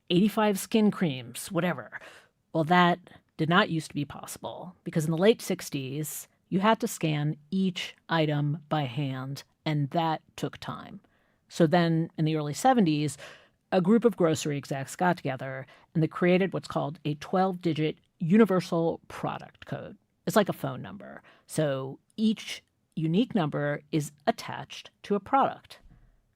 85 skin creams, whatever. Well, that did not used to be possible because in the late 60s, you had to scan each item by hand, and that took time. So then in the early 70s, a group of grocery execs got together and they created what's called a 12-digit universal product code. It's like a phone number. So each unique number is attached to a product.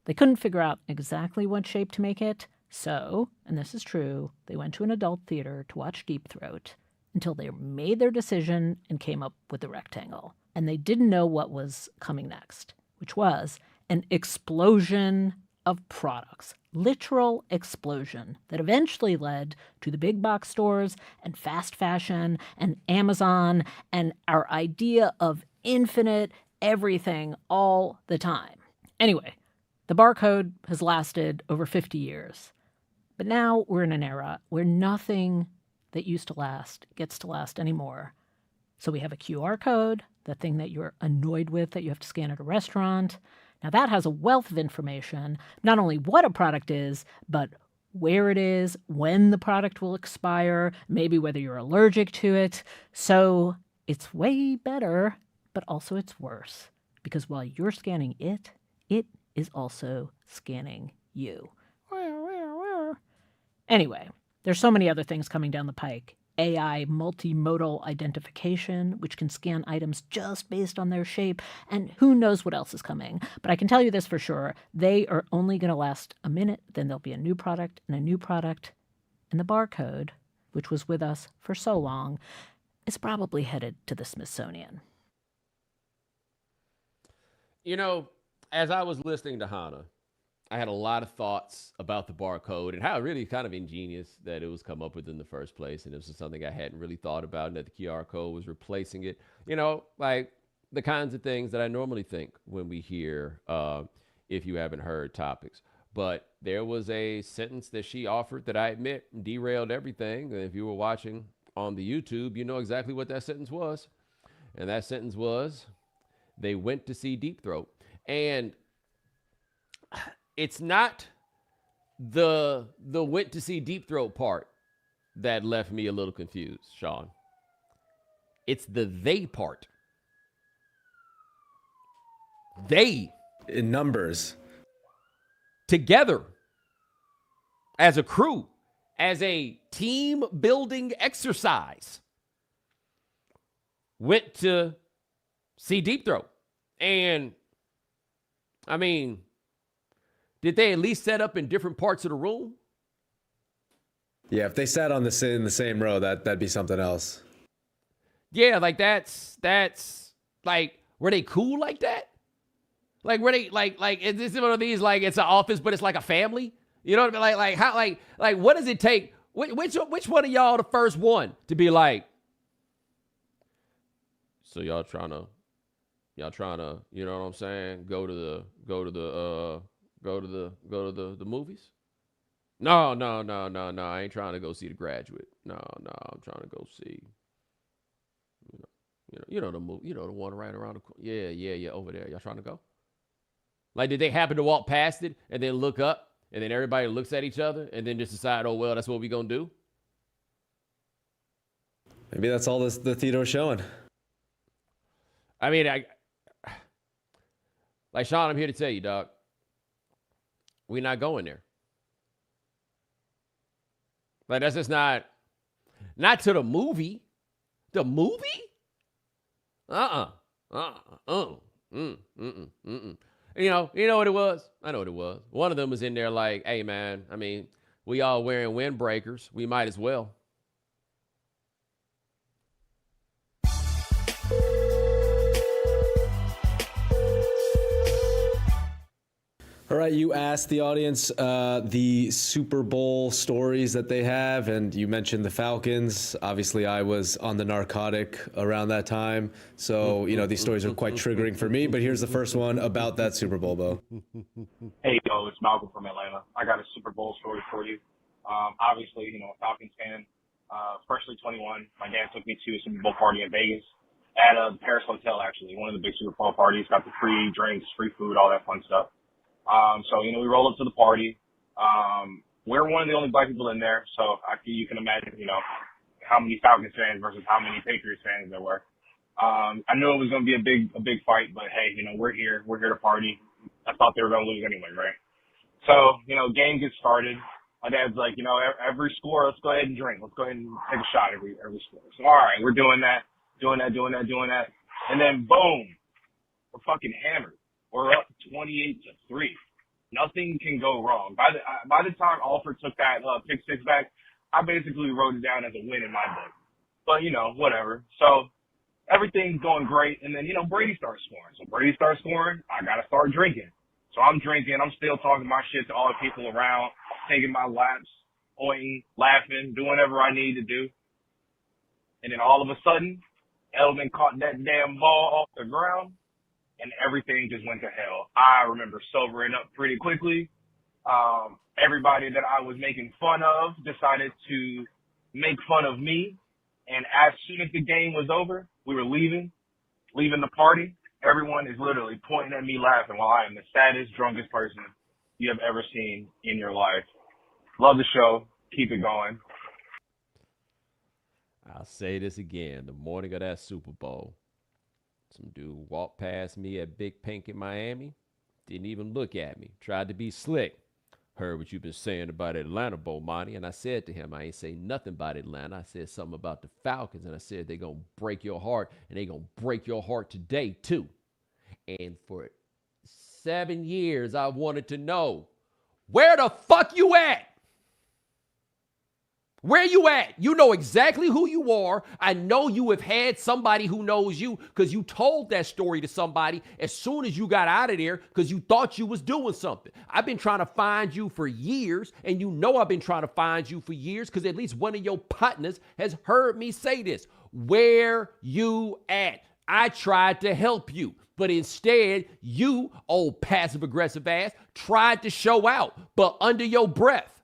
They couldn't figure out exactly what shape to make it. So, and this is true, they went to an adult theater to watch Deep Throat until they made their decision and came up with the rectangle. And they didn't know what was coming next, which was an explosion of products, literal explosion that eventually led to the big box stores and fast fashion and Amazon and our idea of infinite everything all the time. Anyway, the barcode has lasted over 50 years. But now we're in an era where nothing that used to last gets to last anymore. So we have a QR code, that thing that you're annoyed with that you have to scan at a restaurant. Now that has a wealth of information, not only what a product is, but where it is, when the product will expire, maybe whether you're allergic to it. So it's way better, but also it's worse. Because while you're scanning it, it is also scanning you. Anyway, there's so many other things coming down the pike. AI multimodal identification, which can scan items just based on their shape, and who knows what else is coming. But I can tell you this for sure, they are only going to last a minute, then there'll be a new product and a new product. And the barcode, which was with us for so long, is probably headed to the Smithsonian. You know, as I was listening to Hannah, I had a lot of thoughts about the barcode and how really kind of ingenious that it was come up with in the first place. And this was something I hadn't really thought about, and that the QR code was replacing it. You know, like the kinds of things that I normally think when we hear if you haven't heard topics. But there was a sentence that she offered that I admit derailed everything. And if you were watching on the YouTube, you know exactly what that sentence was. And that sentence was, they went to see Deep Throat. And it's not the went to see Deep Throat part that left me a little confused, Sean. It's the they part. They In numbers. together as a crew, as a team building exercise, went to see Deep Throat. And I mean, did they at least set up in different parts of the room? Yeah, if they sat in the same row, that'd be something else. Yeah, like that's like, were they cool like that? Like, were they like is this one of these, like it's an office but it's like a family? You know what I mean? Like how like what does it take? Which one of y'all the first one to be like, so y'all trying to, you know what I'm saying? Go to the movies? No. I ain't trying to go see The Graduate. No. I'm trying to go see, the movie, the one right around the corner. Yeah, over there. Y'all trying to go? Like, did they happen to walk past it and then look up and then everybody looks at each other and then just decide, oh well, that's what we gonna do? Maybe that's all the theater's showing. I mean, like Sean, I'm here to tell you, dog, we're not going there. Like, that's just not to the movie. The movie? You know what it was? I know what it was. One of them was in there like, hey man, I mean, we all wearing windbreakers. We might as well. All right, you asked the audience the Super Bowl stories that they have, and you mentioned the Falcons. Obviously, I was on the narcotic around that time, so these stories are quite triggering for me. But here's the first one about that Super Bowl, Bo. Hey, yo, it's Malcolm from Atlanta. I got a Super Bowl story for you. Obviously, a Falcons fan, freshly 21. My dad took me to a Super Bowl party in Vegas at the Paris Hotel, actually, one of the big Super Bowl parties. Got the free drinks, free food, all that fun stuff. So, we roll up to the party. We're one of the only black people in there, so you can imagine, how many Falcons fans versus how many Patriots fans there were. I knew it was going to be a big fight, but hey, we're here to party. I thought they were going to lose anyway, right? So, game gets started. My dad's like, every score, let's go ahead and drink. Let's go ahead and take a shot every score. So, all right, we're doing that. And then boom, we're fucking hammered. We're up 28-3. Nothing can go wrong. By the time Alford took that pick six back, I basically wrote it down as a win in my book. But whatever. So everything's going great, and then Brady starts scoring. So Brady starts scoring. I gotta start drinking. So I'm drinking. I'm still talking my shit to all the people around, taking my laps, pointing, laughing, doing whatever I need to do. And then all of a sudden, Edelman caught that damn ball off the ground. And everything just went to hell. I remember sobering up pretty quickly. Everybody that I was making fun of decided to make fun of me. And as soon as the game was over, we were leaving the party. Everyone is literally pointing at me laughing while I am the saddest, drunkest person you have ever seen in your life. Love the show. Keep it going. I'll say this again. The morning of that Super Bowl, some dude walked past me at Big Pink in Miami. Didn't even look at me. Tried to be slick. Heard what you've been saying about Atlanta, Bomani. And I said to him, I ain't say nothing about Atlanta. I said something about the Falcons. And I said, they're going to break your heart. And they're going to break your heart today, too. And for 7 years, I wanted to know, where the fuck you at? Where you at? You know exactly who you are. I know you have had somebody who knows you because you told that story to somebody as soon as you got out of there because you thought you was doing something. I've been trying to find you for years, and you know I've been trying to find you for years because at least one of your partners has heard me say this. Where you at? I tried to help you, but instead you, old passive-aggressive ass, tried to show out, but under your breath.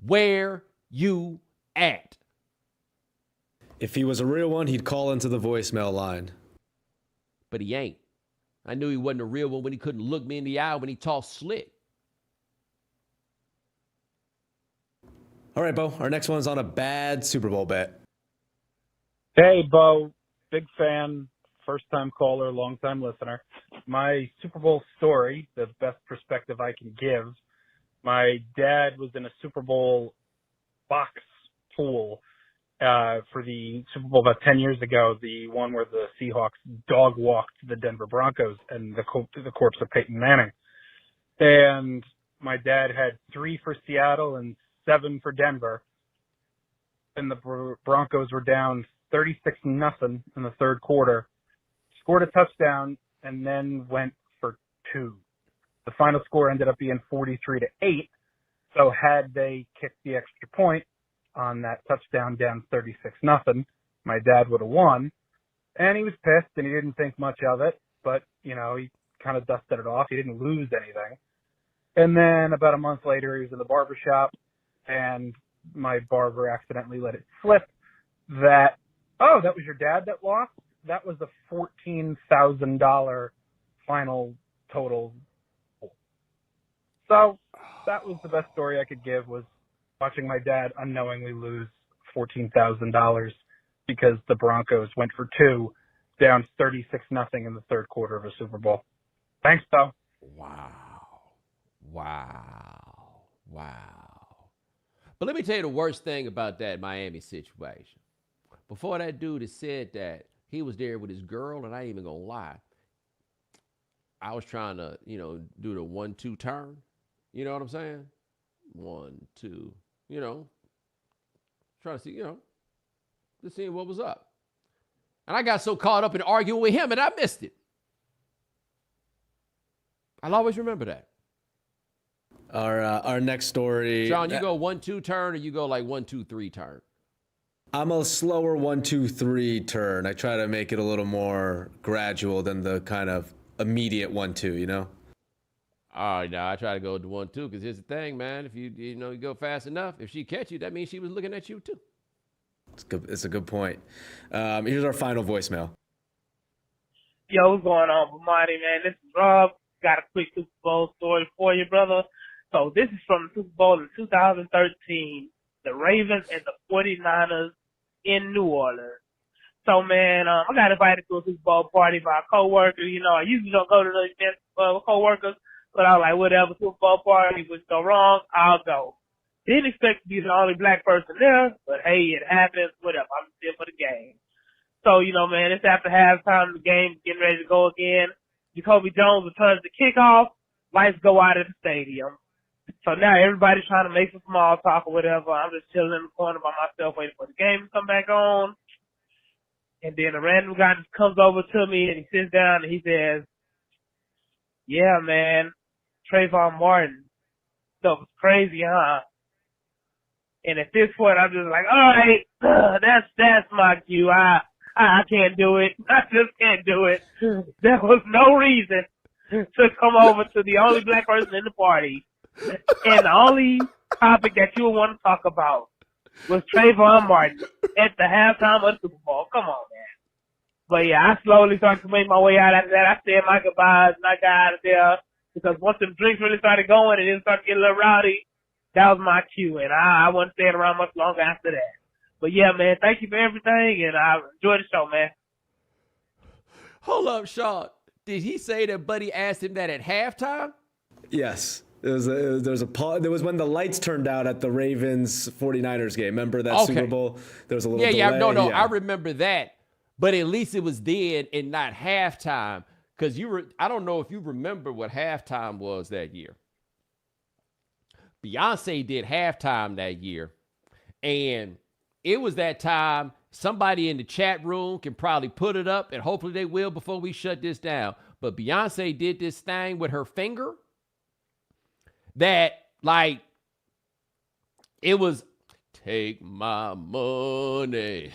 Where you at? If he was a real one, he'd call into the voicemail line. But he ain't. I knew he wasn't a real one when he couldn't look me in the eye when he talked slick. All right, Bo, our next one's on a bad Super Bowl bet. Hey, Bo. Big fan, first-time caller, long-time listener. My Super Bowl story, the best perspective I can give, my dad was in a Super Bowl box pool for the Super Bowl about 10 years ago, the one where the Seahawks dog walked the Denver Broncos and the corpse of Peyton Manning. And my dad had 3 for Seattle and 7 for Denver. And the Broncos were down 36-0 in the third quarter, scored a touchdown, and then went for 2. The final score ended up being 43-8. So had they kicked the extra point on that touchdown down 36-0, my dad would have won. And he was pissed, and he didn't think much of it. But, you know, he kind of dusted it off. He didn't lose anything. And then about a month later, he was in the barber shop, and my barber accidentally let it slip that, oh, that was your dad that lost? That was a $14,000 final total. So that was the best story I could give, was watching my dad unknowingly lose $14,000 because the Broncos went for 2, down 36-0 in the third quarter of a Super Bowl. Thanks, though. Wow. But let me tell you the worst thing about that Miami situation. Before that dude had said that, he was there with his girl, and I ain't even gonna lie. I was trying to, do the 1-2 turn. You know what I'm saying? 1, 2, trying to see, just seeing what was up. And I got so caught up in arguing with him, and I missed it. I'll always remember that. Our next story. Sean, you go 1-2 turn, or you go like 1-2-3 turn? I'm a slower 1-2-3 turn. I try to make it a little more gradual than the kind of immediate 1-2, you know? All right, now I try to go to 1-2 because here's the thing, man. If you go fast enough, if she catch you, that means she was looking at you too. It's good. It's a good point. Here's our final voicemail. Yo, what's going on, Bomani, man? This is Rob. Got a quick Super Bowl story for you, brother. So this is from the Super Bowl in 2013. The Ravens and the 49ers in New Orleans. So, man, I got invited to a Super Bowl party by a coworker. I usually don't go to the events with coworkers, but I was like, whatever, Super Bowl party would go wrong, I'll go. Didn't expect to be the only black person there, but hey, it happens, whatever. I'm still for the game. So, man, it's after halftime, the game's getting ready to go again. Jacoby Jones returns the kickoff. Lights go out at the stadium. So now everybody's trying to make some small talk or whatever. I'm just chilling in the corner by myself waiting for the game to come back on. And then a random guy just comes over to me and he sits down and he says, yeah, man, Trayvon Martin. Stuff was crazy, huh? And at this point, I'm just like, all right, that's my cue. I can't do it. I just can't do it. There was no reason to come over to the only black person in the party. And the only topic that you would want to talk about was Trayvon Martin at the halftime of the Super Bowl. Come on, man. But yeah, I slowly started to make my way out after that. I said my goodbyes and I got out of there because once the drinks really started going and it started getting a little rowdy, that was my cue. And I wasn't staying around much longer after that. But yeah, man, thank you for everything, and I enjoyed the show, man. Hold up, Sean. Did he say that Buddy asked him that at halftime? Yes. There was when the lights turned out at the Ravens 49ers game. Remember that Super Bowl? There was a little delay. Yeah. I remember that. But at least it was then and not halftime. Because I don't know if you remember what halftime was that year. Beyonce did halftime that year. And it was that time. Somebody in the chat room can probably put it up, and hopefully they will before we shut this down. But Beyonce did this thing with her finger that, like, it was, take my money,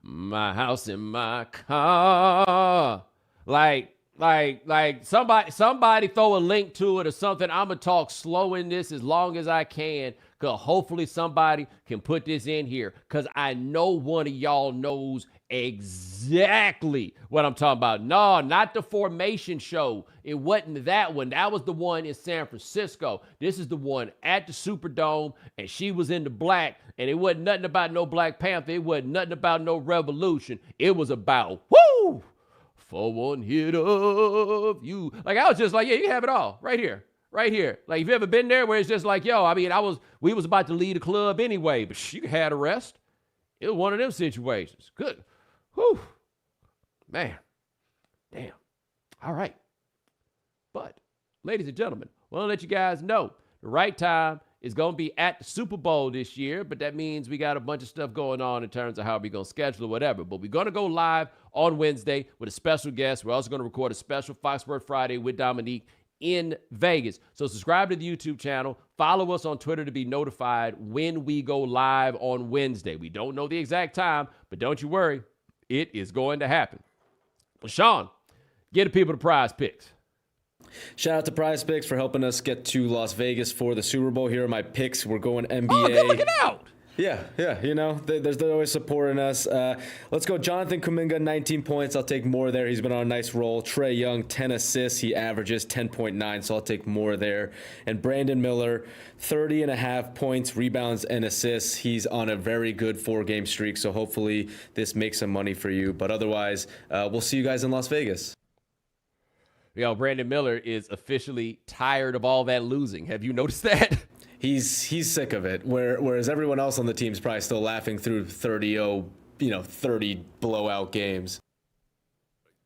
my house and my car. Like somebody throw a link to it or something. I'm going to talk slow in this as long as I can, because hopefully somebody can put this in here, because I know one of y'all knows exactly what I'm talking about. No, not the Formation show. It wasn't that one. That was the one in San Francisco. This is the one at the Superdome, and she was in the black, and it wasn't nothing about no Black Panther. It wasn't nothing about no revolution. It was about, whoo, for one hit of you. Like, I was just like, yeah, you have it all right here. Right here. Like, if you ever been there where it's just like, yo, I mean, we was about to leave the club anyway, but you had a rest. It was one of them situations. Good. Whew. Man. Damn. All right. But, ladies and gentlemen, I want to let you guys know the right time is going to be at the Super Bowl this year, but that means we got a bunch of stuff going on in terms of how we're going to schedule or whatever. But we're going to go live on Wednesday with a special guest. We're also going to record a special Foxworth Friday with Dominique in Vegas. So subscribe to the YouTube channel. Follow us on Twitter to be notified when we go live on Wednesday. We don't know the exact time, but don't you worry. It is going to happen. Well, Sean, get the people the Prize Picks. Shout out to Prize Picks for helping us get to Las Vegas for the Super Bowl. Here are my picks. We're going NBA. Oh, good looking out. Yeah, you know, they're always supporting us. Let's go Jonathan Kuminga, 19 points. I'll take more there. He's been on a nice roll. Trae Young, 10 assists. He averages 10.9, so I'll take more there. And Brandon Miller, 30.5 points, rebounds, and assists. He's on a very good 4-game streak, so hopefully this makes some money for you. But otherwise, we'll see you guys in Las Vegas. Yo, Brandon Miller is officially tired of all that losing. Have you noticed that? He's sick of it. Whereas everyone else on the team is probably still laughing through 30 blowout games.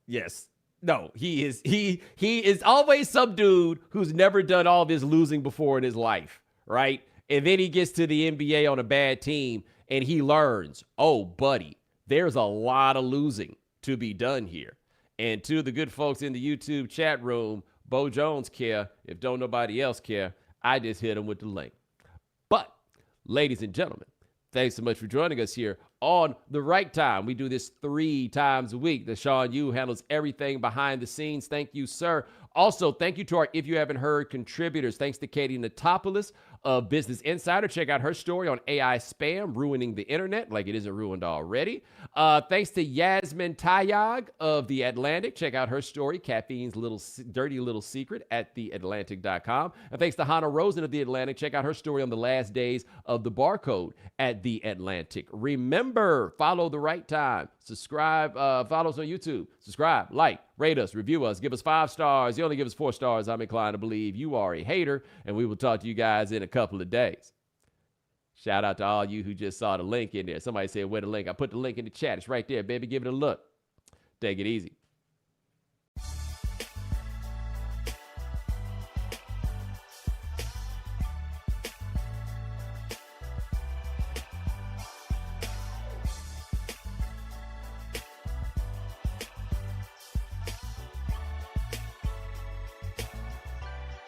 Yes. No, he is always some dude who's never done all this losing before in his life, right? And then he gets to the NBA on a bad team and he learns, oh, buddy, there's a lot of losing to be done here. And to the good folks in the YouTube chat room, Bo Jones care if don't nobody else care. I just hit him with the link. But, ladies and gentlemen, thanks so much for joining us here on The Right Time. We do this 3 times a week. The Sean Yu handles everything behind the scenes. Thank you, sir. Also, thank you to our If You Haven't Heard contributors. Thanks to Katie Natopoulos of Business Insider. Check out her story on AI spam ruining the internet like it isn't ruined already. Thanks to Yasmin Tayag of The Atlantic. Check out her story, Caffeine's Dirty Little Secret, at theatlantic.com. And thanks to Hannah Rosen of The Atlantic. Check out her story on the last days of the barcode at The Atlantic. Remember, follow The Right Time. Subscribe, follow us on YouTube. Subscribe, like, rate us, review us, give us 5 stars. You only give us 4 stars, I'm inclined to believe you are a hater, and we will talk to you guys in a couple of days. Shout out to all you who just saw the link in there. Somebody said, where the link? I put the link in the chat. It's right there, baby. Give it a look. Take it easy.